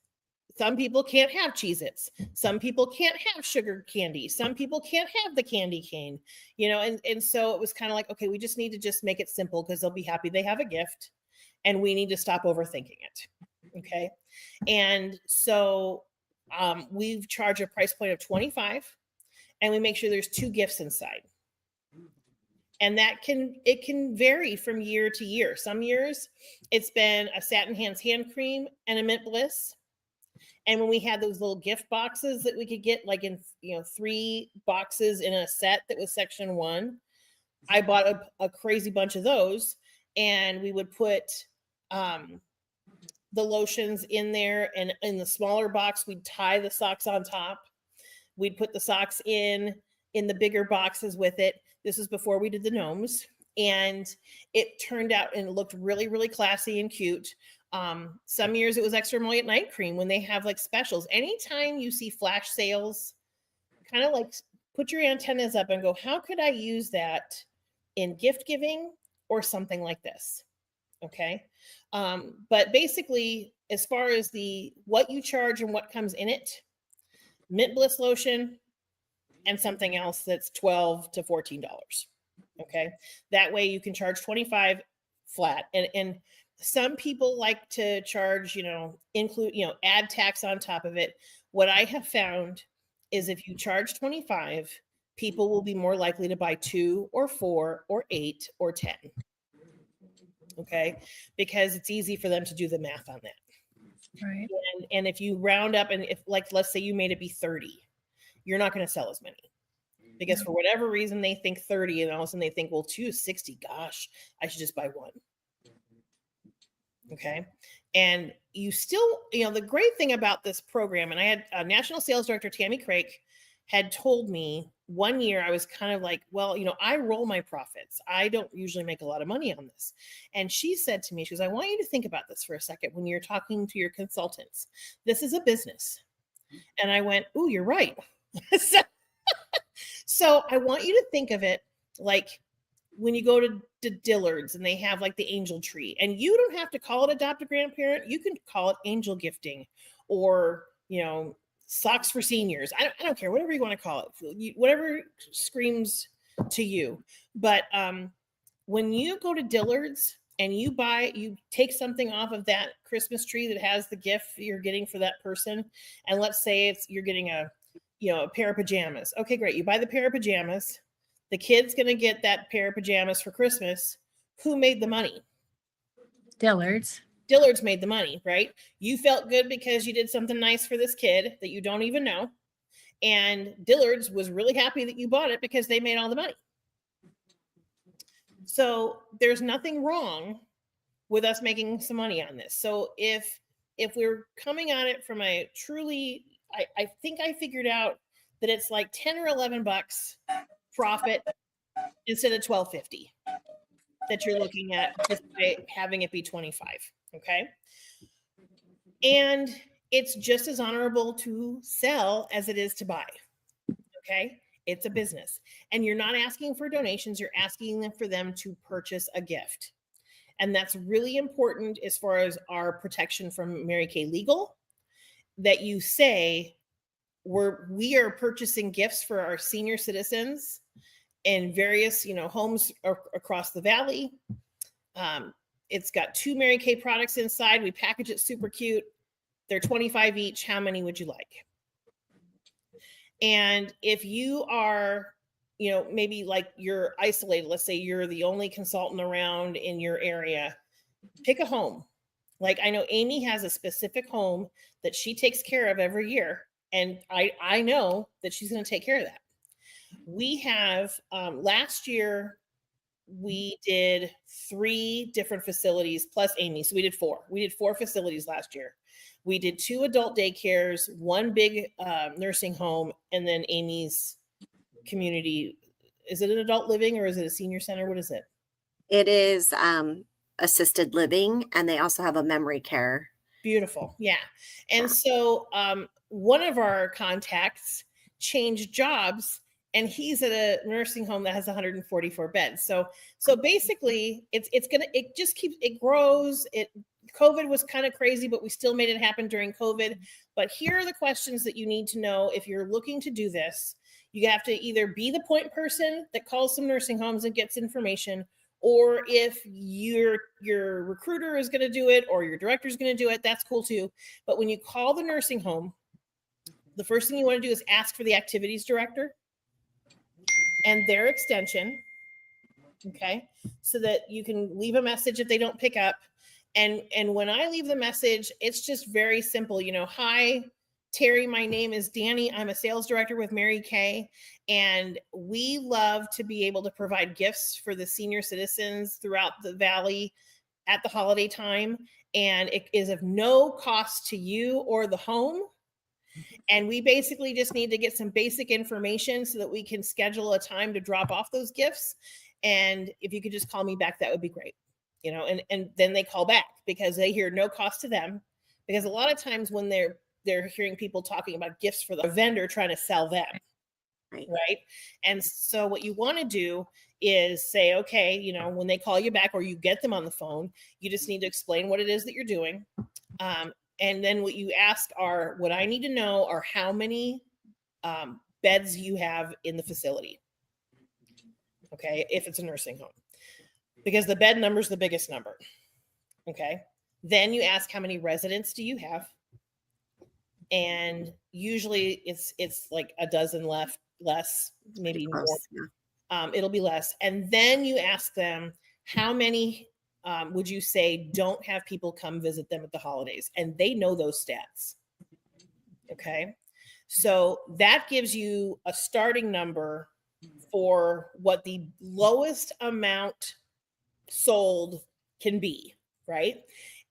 [SPEAKER 1] some people can't have Cheez-Its. Some people can't have sugar candy. Some people can't have the candy cane, you know, and so it was kind of like, okay, we just need to just make it simple because they'll be happy they have a gift, and we need to stop overthinking it. Okay. And so we've charged a price point of $25, and we make sure there's 2 gifts inside. And it can vary from year to year. Some years it's been a Satin Hands hand cream and a Mint Bliss. And when we had those little gift boxes that we could get, like in, you know, 3 boxes in a set that was section 1, I bought a crazy bunch of those, and we would put the lotions in there, and in the smaller box, we'd tie the socks on top. We'd put the socks in the bigger boxes with it. This is before we did the gnomes, and it turned out and it looked really, really classy and cute. Some years it was extra emollient night cream when they have like specials. Anytime you see flash sales, kind of like put your antennas up and go, how could I use that in gift giving or something like this? Okay. But basically, as far as what you charge and what comes in it, Mint Bliss lotion and something else that's $12 to $14. Okay. That way you can charge $25 flat. And some people like to charge, include, add tax on top of it. What I have found is if you charge $25, people will be more likely to buy 2 or 4 or 8 or 10. Okay. Because it's easy for them to do the math on that.
[SPEAKER 4] Right.
[SPEAKER 1] And if you round up and if, like, let's say you made it be 30, you're not going to sell as many. Because for whatever reason, they think 30 and all of a sudden they think, well, 2 is 60. Gosh, I should just buy 1. Okay. And you still, the great thing about this program, and I had National Sales Director Tammy Craik, had told me one year, I was kind of like, well, I roll my profits. I don't usually make a lot of money on this. And she said to me, she goes, I want you to think about this for a second when you're talking to your consultants. This is a business. And I went, oh, you're right. So I want you to think of it like when you go to Dillard's and they have like the angel tree, and you don't have to call it adopt a grandparent. You can call it angel gifting, or, socks for seniors. I don't care, whatever you want to call it, whatever screams to you. But when you go to Dillard's and you take something off of that Christmas tree that has the gift you're getting for that person, and let's say you're getting a pair of pajamas. Okay, great. You buy the pair of pajamas. The kid's going to get that pair of pajamas for Christmas. Who made the money?
[SPEAKER 4] Dillard's.
[SPEAKER 1] Dillard's made the money, right? You felt good because you did something nice for this kid that you don't even know. And Dillard's was really happy that you bought it because they made all the money. So there's nothing wrong with us making some money on this. So if we're coming at it from a truly, I think I figured out that it's like 10 or 11 bucks profit instead of $12.50 that you're looking at just by having it be 25. Okay. And it's just as honorable to sell as it is to buy. Okay. It's a business, and you're not asking for donations. You're asking them for them to purchase a gift. And that's really important as far as our protection from Mary Kay Legal, that you say we are purchasing gifts for our senior citizens in various, homes across the valley. It's got 2 Mary Kay products inside. We package it super cute. They're $25 each. How many would you like? And if you are, maybe like you're isolated, let's say you're the only consultant around in your area, pick a home. Like, I know Amy has a specific home that she takes care of every year. And I know that she's going to take care of that. We have, last year, we did 3 different facilities plus Amy. So we did 4. We did 4 facilities last year. We did 2 adult daycares, 1 big nursing home, and then Amy's community. Is it an adult living or is it a senior center? What is it?
[SPEAKER 3] It is assisted living, and they also have a memory care.
[SPEAKER 1] Beautiful. Yeah. And so one of our contacts changed jobs, and he's at a nursing home that has 144 beds. So basically it grows. COVID was kind of crazy, but we still made it happen during COVID. But here are the questions that you need to know if you're looking to do this. You have to either be the point person that calls some nursing homes and gets information, or if your recruiter is going to do it or your director is going to do it, that's cool too. But when you call the nursing home, the first thing you want to do is ask for the activities director and their extension. Okay. So that you can leave a message if they don't pick up. And when I leave the message, it's just very simple. Hi, Terry, my name is Danny. I'm a sales director with Mary Kay, and we love to be able to provide gifts for the senior citizens throughout the valley at the holiday time. And it is of no cost to you or the home. And we basically just need to get some basic information so that we can schedule a time to drop off those gifts. And if you could just call me back, that would be great. And then they call back because they hear no cost to them. Because a lot of times when they're hearing people talking about gifts for the vendor trying to sell them, right? And so what you want to do is say, okay, when they call you back or you get them on the phone, you just need to explain what it is that you're doing. And then what you ask are, what I need to know are how many beds you have in the facility. Okay, if it's a nursing home. Because the bed number is the biggest number. Okay. Then you ask, how many residents do you have? And usually it's like a dozen less, maybe more. Yeah. It'll be less. And then you ask them, how many would you say don't have people come visit them at the holidays? And they know those stats. Okay. So that gives you a starting number for what the lowest amount sold can be, right?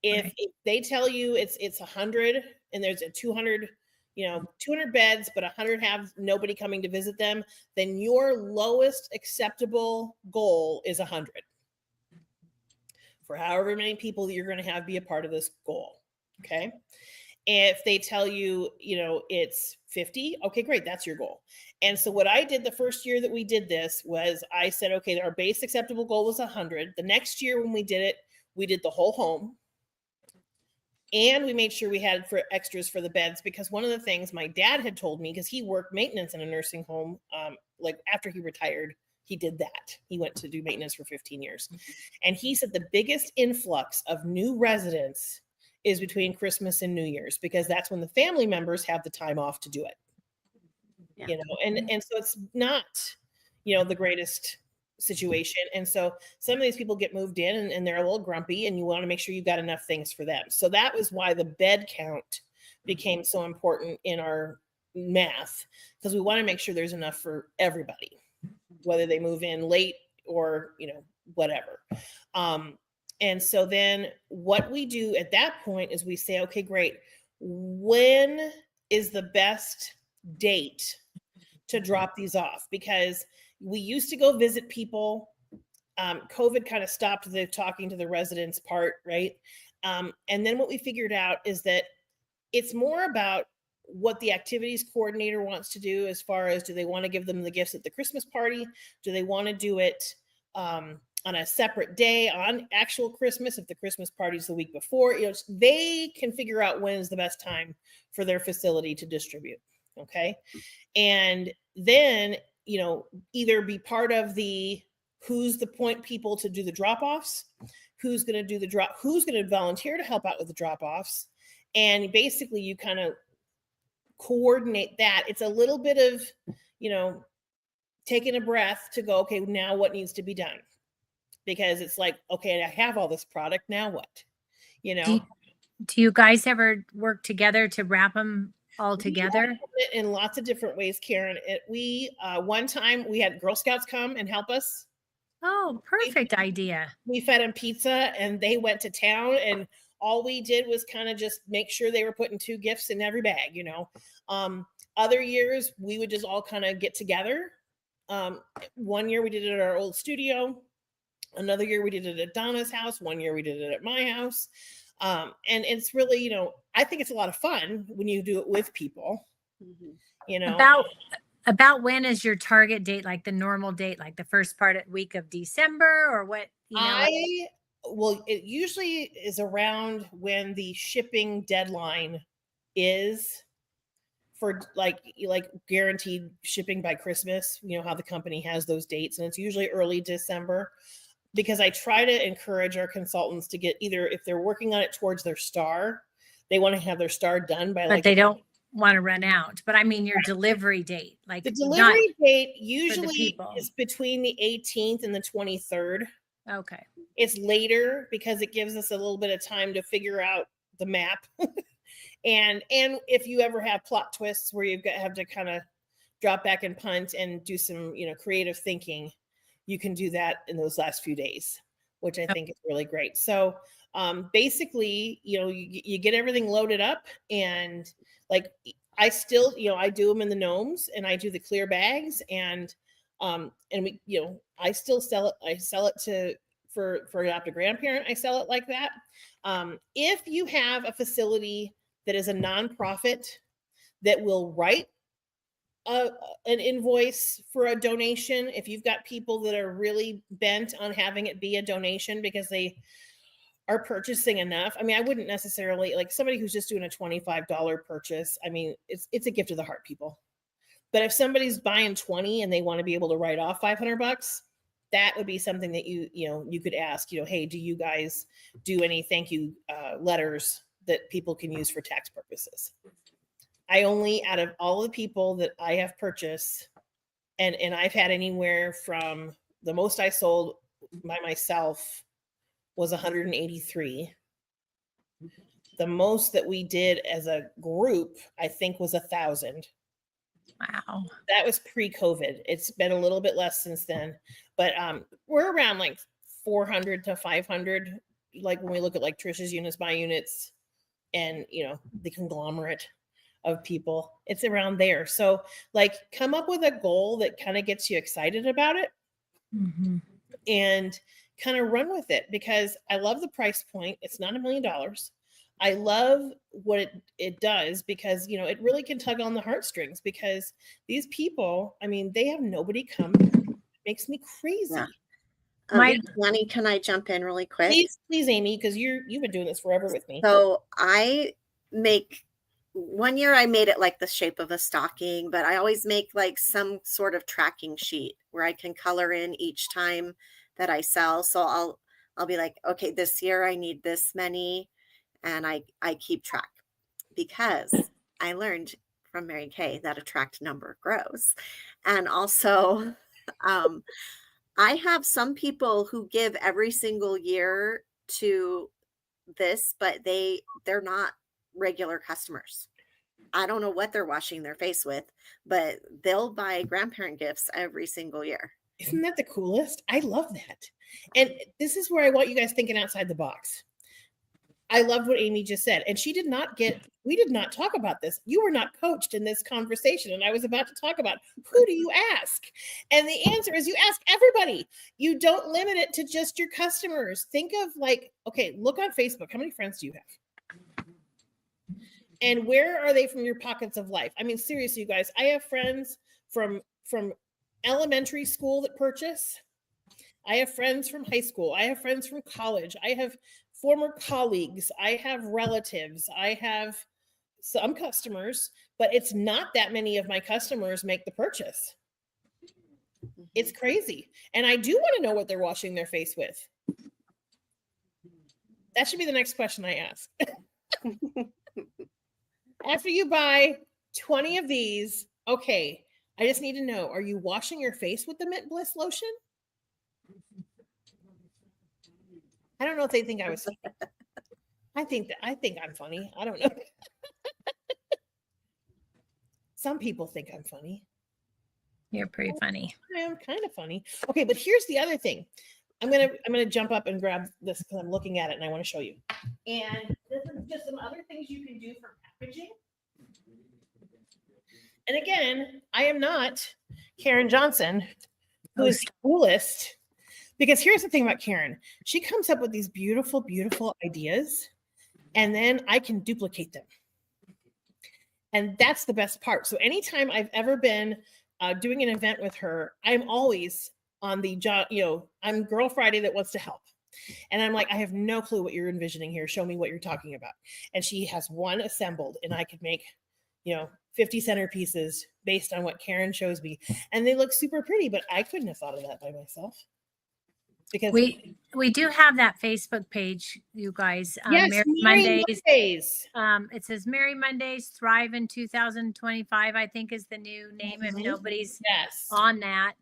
[SPEAKER 1] If they tell you it's 100 and there's a 200 200 beds, but 100 have nobody coming to visit them, then your lowest acceptable goal is 100 for however many people that you're going to have be a part of this goal. Okay. If they tell you, it's 50, okay, great. That's your goal. And so what I did the first year that we did this was I said, okay, our base acceptable goal was 100. The next year when we did it, we did the whole home. And we made sure we had for extras for the beds, because one of the things my dad had told me, because he worked maintenance in a nursing home, like after he retired, he did that. He went to do maintenance for 15 years. And he said the biggest influx of new residents is between Christmas and New Year's, because that's when the family members have the time off to do it.
[SPEAKER 3] Yeah.
[SPEAKER 1] And so it's not, the greatest situation. And so some of these people get moved in and they're a little grumpy, and you want to make sure you've got enough things for them. So that was why the bed count became so important in our math, because we want to make sure there's enough for everybody, whether they move in late or, whatever. And so then what we do at that point is we say, okay, great. When is the best date to drop these off? Because we used to go visit people. COVID kind of stopped the talking to the residents part, right? And then what we figured out is that it's more about what the activities coordinator wants to do, as far as, do they want to give them the gifts at the Christmas party? Do they want to do it on a separate day on actual Christmas, if the Christmas party is the week before? They can figure out when is the best time for their facility to distribute. Okay. And then, either be part of who's the point people to do the drop-offs, who's going to volunteer to help out with the drop-offs. And basically you kind of coordinate that. It's a little bit of, taking a breath to go, okay, now what needs to be done? Because it's like, okay, I have all this product, now what?
[SPEAKER 4] Do you guys ever work together to wrap them all together?
[SPEAKER 1] In lots of different ways, Karen. One time we had Girl Scouts come and help us.
[SPEAKER 4] Oh, perfect idea.
[SPEAKER 1] We fed them pizza and they went to town, and all we did was kind of just make sure they were putting 2 gifts in every bag, Other years we would just all kind of get together. One year we did it at our old studio. Another year we did it at Donna's house. One year we did it at my house. And it's really, I think it's a lot of fun when you do it with people.
[SPEAKER 4] About when is your target date, like the normal date, like the first week of December, or what?
[SPEAKER 1] It usually is around when the shipping deadline is for like guaranteed shipping by Christmas. How the company has those dates, and it's usually early December, because I try to encourage our consultants to get, either if they're working on it towards their star, they want to have their star done by
[SPEAKER 4] but they don't want to run out. But I mean, your delivery date, like
[SPEAKER 1] the delivery date usually is between the 18th and the 23rd.
[SPEAKER 4] Okay.
[SPEAKER 1] It's later because it gives us a little bit of time to figure out the map. and if you ever have plot twists where you have to kind of drop back and punt and do some, creative thinking, you can do that in those last few days, which I think is really great. So basically, you get everything loaded up, and like I still, I do them in the gnomes, and I do the clear bags, and we, I still sell it. I sell it for adopt a grandparent. I sell it like that. If you have a facility that is a nonprofit that will write an invoice for a donation, if you've got people that are really bent on having it be a donation because they are purchasing enough. I mean, I wouldn't necessarily, like somebody who's just doing a $25 purchase. I mean, it's a gift of the heart, people. But if somebody's buying 20 and they want to be able to write off $500, that would be something that you could ask, hey, do you guys do any thank you letters that people can use for tax purposes? I only, out of all the people that I have purchased, and I've had anywhere from, the most I sold by myself was 183. The most that we did as a group, I think, was 1,000.
[SPEAKER 4] Wow.
[SPEAKER 1] That was pre-COVID. It's been a little bit less since then, but we're around like 400 to 500. Like when we look at like Trish's units, my units, and the conglomerate of people, it's around there. So like come up with a goal that kind of gets you excited about it and kind of run with it, because I love the price point. It's not $1 million. I love what it does, because, you know, it really can tug on the heartstrings, because these people, I mean, they have nobody come. It makes me crazy.
[SPEAKER 3] Yeah.
[SPEAKER 4] My-
[SPEAKER 3] Yanni, can I jump in really quick?
[SPEAKER 1] Please, Amy, because you've been doing this forever with me.
[SPEAKER 3] So I make, one year I made it like the shape of a stocking, but I always make like some sort of tracking sheet where I can color in each time that I sell. So I'll be like, okay, this year I need this many, and I keep track, because I learned from Mary Kay that a tracked number grows. And also I have some people who give every single year to this, but they're not regular customers. I don't know what they're washing their face with, but they'll buy grandparent gifts every single year.
[SPEAKER 1] Isn't that the coolest? I love that. And this is where I want you guys thinking outside the box. I love what Amy just said. And we did not talk about this. You were not coached in this conversation. And I was about to talk about, who do you ask? And the answer is, you ask everybody. You don't limit it to just your customers. Think of like, okay, look on Facebook. How many friends do you have? And where are they from your pockets of life? I mean, seriously, you guys, I have friends from elementary school that purchase. I have friends from high school. I have friends from college. I have former colleagues. I have relatives. I have some customers, but it's not that many of my customers make the purchase. It's crazy. And I do want to know what they're washing their face with. That should be the next question I ask. After you buy 20 of these, okay, I just need to know, are you washing your face with the Mint Bliss lotion? I don't know if they think I was. I think I'm funny. I don't know. Some people think I'm funny.
[SPEAKER 4] You're pretty funny.
[SPEAKER 1] I am kind of funny. Okay, but here's the other thing. I'm gonna jump up and grab this because I'm looking at it and I want to show you. And this is just some other things you can do for packaging. And again, I am not Karen Johnson, who is the coolest. Because here's the thing about Karen. She comes up with these beautiful, beautiful ideas, and then I can duplicate them. And that's the best part. So anytime I've ever been doing an event with her, I'm always on the job, I'm Girl Friday that wants to help. And I'm like, I have no clue what you're envisioning here. Show me what you're talking about. And she has one assembled, and I could make, 50 centerpieces based on what Karen shows me. And they look super pretty, but I couldn't have thought of that by myself. Because
[SPEAKER 4] we do have that Facebook page, you guys.
[SPEAKER 1] Yes,
[SPEAKER 4] Merry
[SPEAKER 1] Mondays.
[SPEAKER 4] It says Merry Mondays Thrive in 2025, I think is the new name. If nobody's on that,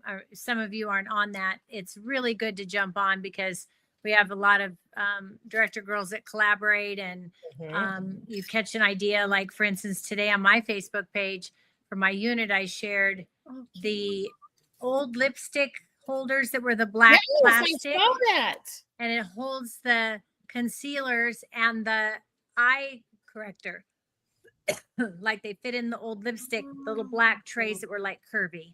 [SPEAKER 4] or some of you aren't on that, it's really good to jump on, because we have a lot of director girls that collaborate, and you catch an idea. Like, for instance, today on my Facebook page for my unit, I shared the old lipstick holders that were the black plastic.
[SPEAKER 1] I saw that.
[SPEAKER 4] And it holds the concealers and the eye corrector. Like they fit in the old lipstick, the little black trays that were like curvy.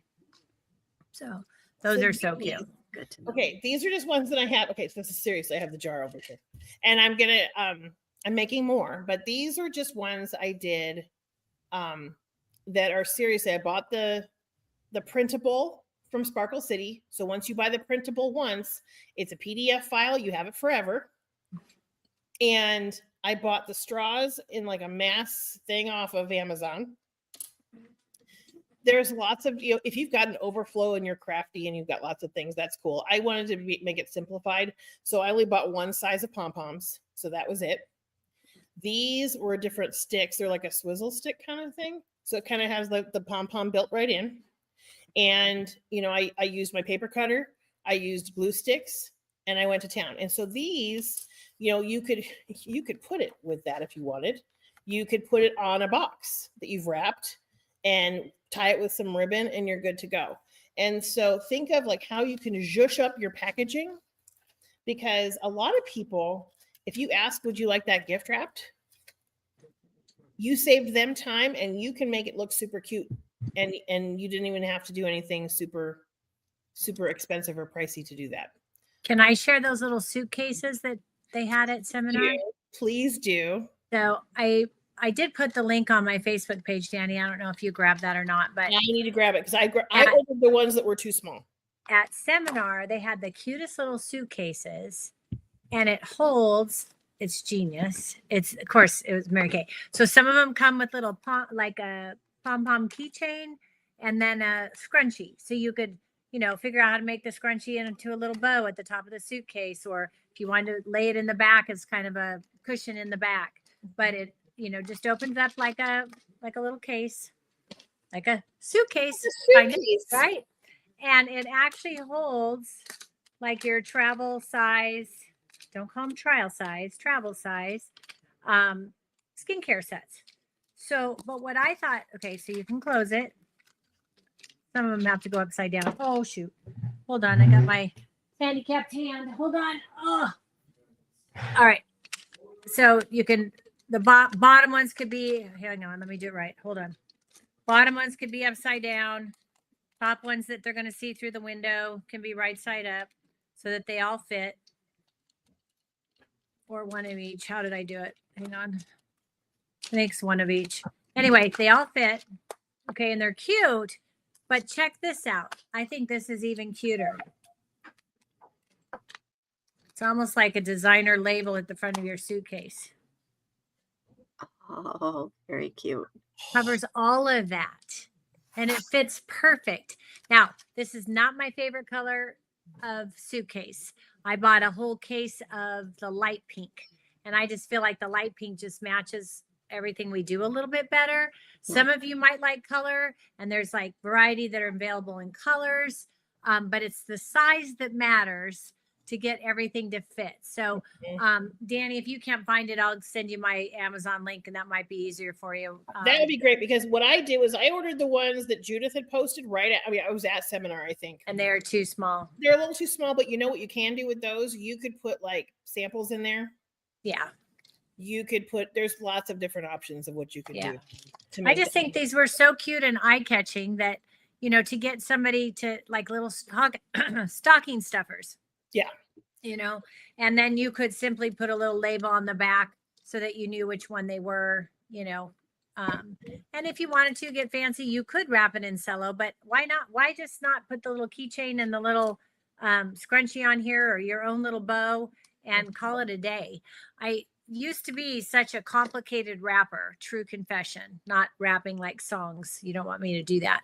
[SPEAKER 4] So those are so cute.
[SPEAKER 3] Good to know.
[SPEAKER 1] Okay, these are just ones that I have. Okay, so this is serious. I have the jar over here. And I'm gonna I'm making more, but these are just ones I did that are seriously. I bought the printable from Sparkle City. So once you buy the printable once, it's a PDF file. You have it forever. And I bought the straws in like a mass thing off of Amazon. There's lots of, if you've got an overflow and you're crafty and you've got lots of things, that's cool. I wanted to make it simplified. So I only bought one size of pom-poms. So that was it. These were different sticks. They're like a swizzle stick kind of thing. So it kind of has the pom-pom built right in. And, I used my paper cutter, I used glue sticks, and I went to town. And so these, you could put it with that if you wanted. You could put it on a box that you've wrapped and tie it with some ribbon, and you're good to go. And so think of like how you can zhuzh up your packaging, because a lot of people, if you ask, would you like that gift wrapped? you saved them time, and you can make it look super cute, and you didn't even have to do anything super expensive or pricey to do that.
[SPEAKER 4] Can I share those little suitcases that they had at seminar?
[SPEAKER 1] Please do.
[SPEAKER 4] So I did put the link on my Facebook page, Danny. I don't know if you grabbed that or not, but
[SPEAKER 1] I need to grab it because I ordered the ones that were too small.
[SPEAKER 4] At seminar, they had the cutest little suitcases, and it holds. It's genius. It's, of course, it was Mary Kay. So some of them come with little like a pom-pom keychain and then a scrunchie. So you could, figure out how to make the scrunchie into a little bow at the top of the suitcase, or if you wanted to lay it in the back as kind of a cushion in the back. But it, just opens up like a little case, like a suitcase, kind of, right? And it actually holds like your travel size. Don't call them trial size, travel size, skincare sets. So, but what I thought, okay, so you can close it. Some of them have to go upside down. Oh, shoot. Hold on. I got my handicapped hand. Hold on. Oh, all right. So you can, the bottom ones could be, hang on, let me do it right. Hold on. Bottom ones could be upside down. Top ones that they're going to see through the window can be right side up so that they all fit. Or one of each. How did I do it? Hang on. I think it's one of each. Anyway, they all fit. Okay, and they're cute. But check this out. I think this is even cuter. It's almost like a designer label at the front of your suitcase.
[SPEAKER 3] Oh, very cute.
[SPEAKER 4] Covers all of that. And it fits perfect. Now, this is not my favorite color of suitcase. I bought a whole case of the light pink, and I just feel like the light pink just matches everything we do a little bit better. Some of you might like color, and there's like variety that are available in colors, but it's the size that matters to get everything to fit. So, Danny, if you can't find it, I'll send you my Amazon link, and that might be easier for you.
[SPEAKER 1] That would be great, because what I did was I ordered the ones that Judith had posted I was at seminar, I think.
[SPEAKER 4] And they're too small.
[SPEAKER 1] They're a little too small, but you know what you can do with those? You could put like samples in there.
[SPEAKER 4] Yeah.
[SPEAKER 1] You could put, there's lots of different options of what you could do.
[SPEAKER 4] I just think these were so cute and eye-catching that, to get somebody to like little stocking stuffers.
[SPEAKER 1] Yeah.
[SPEAKER 4] And then you could simply put a little label on the back so that you knew which one they were, and if you wanted to get fancy, you could wrap it in cello, but why not? Why just not put the little keychain and the little scrunchie on here, or your own little bow, and call it a day? I used to be such a complicated rapper, true confession, not rapping like songs. You don't want me to do that.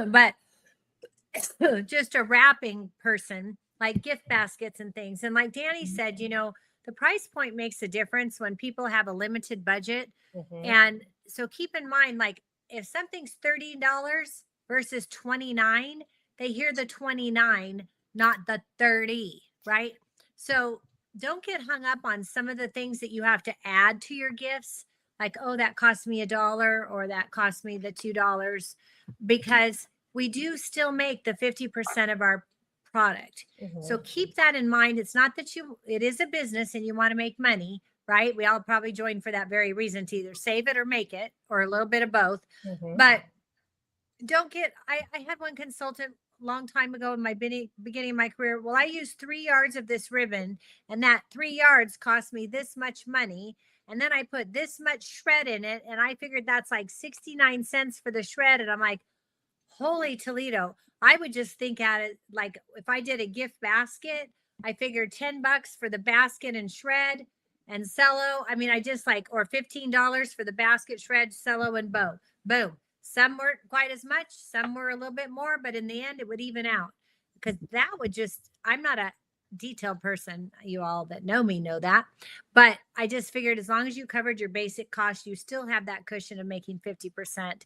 [SPEAKER 4] But just a wrapping person, like gift baskets and things. And like Danny said, the price point makes a difference when people have a limited budget. And so keep in mind, like if something's $30 versus $29, they hear the 29, not the 30, right? So don't get hung up on some of the things that you have to add to your gifts. Like, oh, that cost me $1, or that cost me the $2, because we do still make the 50% of our product. So keep that in mind. It's not that it is a business and you want to make money, right? We all probably join for that very reason, to either save it or make it, or a little bit of both. But don't get, I had one consultant a long time ago in my beginning of my career. Well, I used 3 yards of this ribbon, and that 3 yards cost me this much money. And then I put this much shred in it, and I figured that's like 69 cents for the shred. And I'm like, holy Toledo. I would just think at it like if I did a gift basket, I figured $10 for the basket and shred and cello. I mean, I just like, or $15 for the basket, shred, cello, and bow. Boom. Some weren't quite as much, some were a little bit more, but in the end it would even out, because that would just, I'm not a detailed person. You all that know me know that, but I just figured as long as you covered your basic cost, you still have that cushion of making 50%.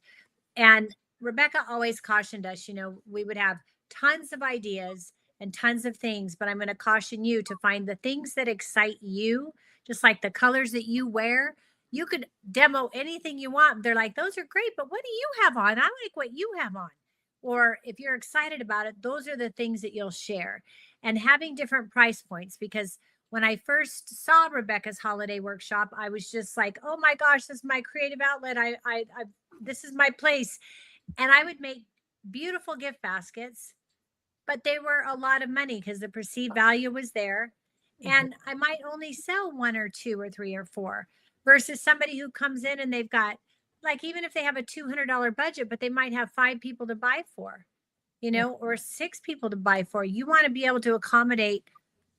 [SPEAKER 4] And Rebecca always cautioned us, we would have tons of ideas and tons of things, but I'm going to caution you to find the things that excite you, just like the colors that you wear. You could demo anything you want. They're like, those are great, but what do you have on? I like what you have on. Or if you're excited about it, those are the things that you'll share. And having different price points, because when I first saw Rebecca's holiday workshop, I was just like, oh my gosh, this is my creative outlet. This is my place. And I would make beautiful gift baskets, but they were a lot of money because the perceived value was there. And I might only sell 1 or 2 or 3 or 4 versus somebody who comes in and they've got, like, even if they have a $200 budget, but they might have 5 people to buy for, or 6 people to buy for. You want to be able to accommodate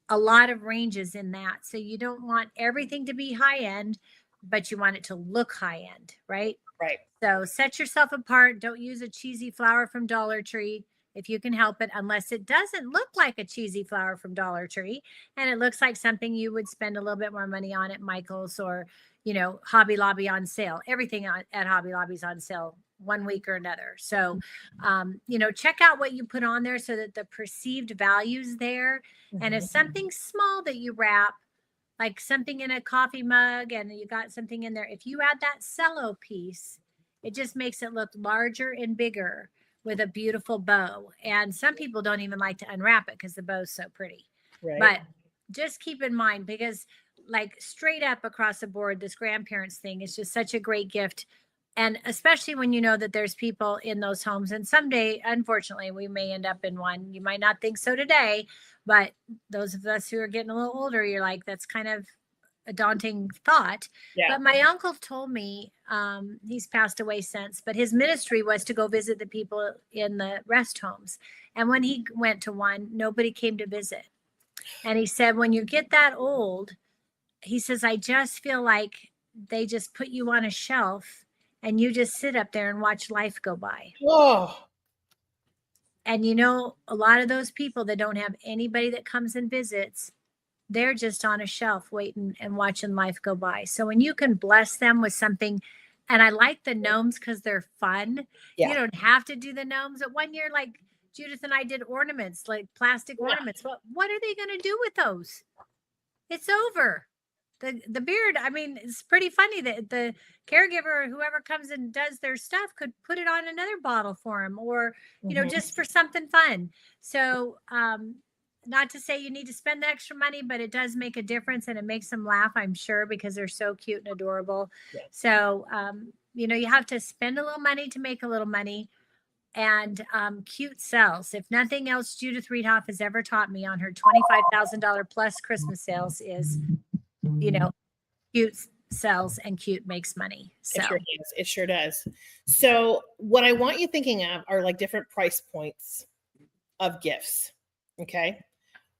[SPEAKER 4] a lot of ranges in that. So you don't want everything to be high end, but you want it to look high end, right?
[SPEAKER 1] Right.
[SPEAKER 4] So set yourself apart. Don't use a cheesy flower from Dollar Tree if you can help it, unless it doesn't look like a cheesy flower from Dollar Tree and it looks like something you would spend a little bit more money on at Michael's or, Hobby Lobby on sale. Everything at Hobby Lobby's on sale one week or another. So, check out what you put on there so that the perceived value's there. And if something small that you wrap, like something in a coffee mug and you got something in there, if you add that cello piece, it just makes it look larger and bigger with a beautiful bow. And some people don't even like to unwrap it because the bow's so pretty.
[SPEAKER 1] Right.
[SPEAKER 4] But just keep in mind, because like straight up across the board, this grandparents thing is just such a great gift. And especially when you know that there's people in those homes, and someday, unfortunately, we may end up in one. You might not think so today, but those of us who are getting a little older, you're like, that's kind of a daunting thought.
[SPEAKER 1] Yeah.
[SPEAKER 4] But my uncle told me, he's passed away since, but his ministry was to go visit the people in the rest homes. And when he went to one, nobody came to visit. And he said, when you get that old, he says, I just feel like they just put you on a shelf and you just sit up there and watch life go by.
[SPEAKER 1] Oh.
[SPEAKER 4] And a lot of those people that don't have anybody that comes and visits, they're just on a shelf waiting and watching life go by. So when you can bless them with something, and I like the gnomes because they're fun. Yeah. You don't have to do the gnomes. But one year, like Judith and I did ornaments, like plastic ornaments. What are they going to do with those? It's over. The beard, I mean, it's pretty funny that the caregiver or whoever comes and does their stuff could put it on another bottle for him or, just for something fun. So, not to say you need to spend the extra money, but it does make a difference and it makes them laugh, I'm sure, because they're so cute and adorable. Yeah. So, you have to spend a little money to make a little money. And cute sells. If nothing else, Judith Riedhoff has ever taught me on her $25,000 plus Christmas sales is, cute sells and cute makes money. So
[SPEAKER 1] it sure does. So what I want you thinking of are like different price points of gifts. Okay.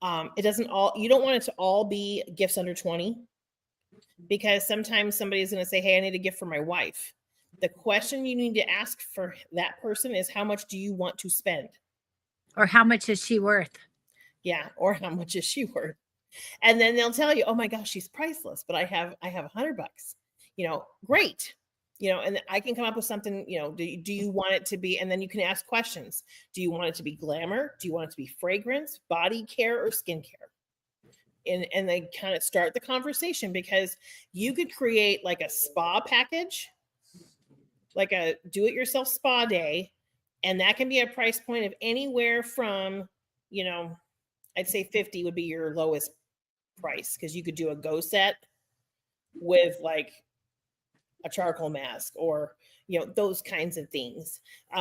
[SPEAKER 1] You don't want it to all be gifts under 20, because sometimes somebody's going to say, hey, I need a gift for my wife. The question you need to ask for that person is, how much do you want to spend?
[SPEAKER 4] Or how much is she worth?
[SPEAKER 1] Yeah. Or how much is she worth? And then they'll tell you, oh my gosh, she's priceless, but I have $100, great. And I can come up with something, do you want it to be, and then you can ask questions. Do you want it to be glamour? Do you want it to be fragrance, body care, or skincare? And they kind of start the conversation, because you could create like a spa package, like a do-it-yourself spa day. And that can be a price point of anywhere from, I'd say 50 would be your lowest price, because you could do a go set with like a charcoal mask or, those kinds of things.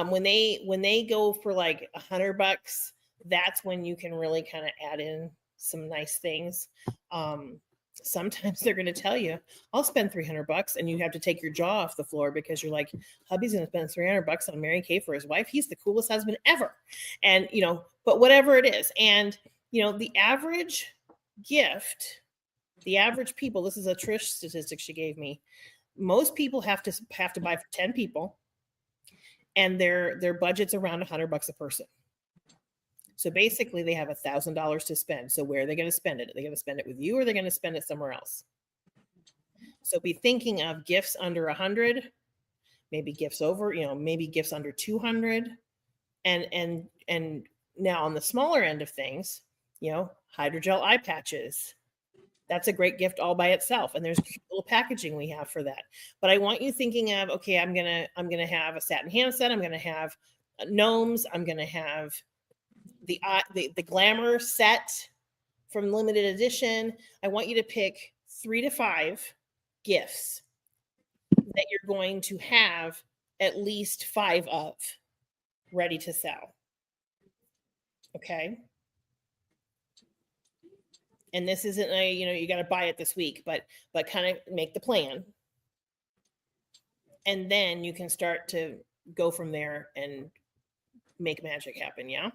[SPEAKER 1] When they go for like $100, that's when you can really kind of add in some nice things. Sometimes they're going to tell you, I'll spend $300, and you have to take your jaw off the floor, because you're like, hubby's going to spend $300 on Mary Kay for his wife. He's the coolest husband ever. And, but whatever it is. And, the average gift, the average people, this is a Trish statistic she gave me. Most people have to buy for 10 people, and their budget's around $100 a person. So basically they have $1,000 to spend. So where are they going to spend it? Are they going to spend it with you, or are they going to spend it somewhere else? So be thinking of gifts under 100, maybe gifts over, maybe gifts under 200. And now on the smaller end of things, hydrogel eye patches. That's a great gift all by itself. And there's little packaging we have for that. But I want you thinking of, okay, I'm going to have a satin hand set. I'm going to have gnomes. I'm going to have the glamour set from limited edition. I want you to pick 3 to 5 gifts that you're going to have at least 5 of ready to sell. Okay. And this isn't a, you got to buy it this week, but kind of make the plan. And then you can start to go from there and make magic happen. Yeah.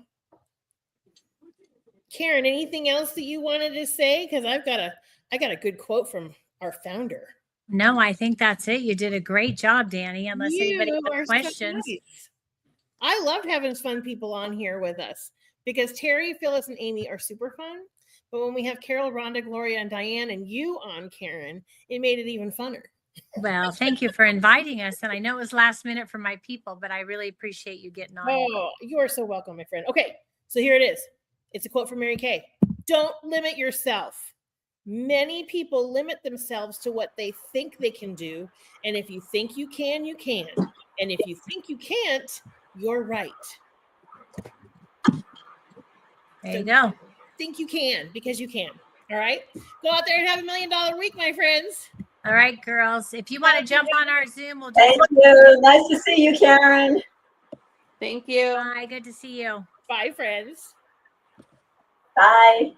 [SPEAKER 1] Karen, anything else that you wanted to say? Because I got a good quote from our founder.
[SPEAKER 4] No, I think that's it. You did a great job, Danny. Unless anybody has questions.
[SPEAKER 1] So nice. I loved having fun people on here with us because Terry, Phyllis, and Amy are super fun. But when we have Carol, Rhonda, Gloria, and Diane, and you on, Karen, it made it even funner.
[SPEAKER 4] Well, thank you for inviting us. And I know it was last minute for my people, but I really appreciate you getting on.
[SPEAKER 1] Oh, you are so welcome, my friend. Okay, so here it is. It's a quote from Mary Kay. Don't limit yourself. Many people limit themselves to what they think they can do. And if you think you can, you can. And if you think you can't, you're right.
[SPEAKER 4] There you go.
[SPEAKER 1] Think you can because you can. All right. Go out there and have $1 million week, my friends.
[SPEAKER 4] All right, girls. If you want to jump on our Zoom, we'll
[SPEAKER 5] Thank you. Nice to see you, Karen.
[SPEAKER 6] Thank you.
[SPEAKER 4] Bye. Good to see you.
[SPEAKER 1] Bye, friends.
[SPEAKER 5] Bye.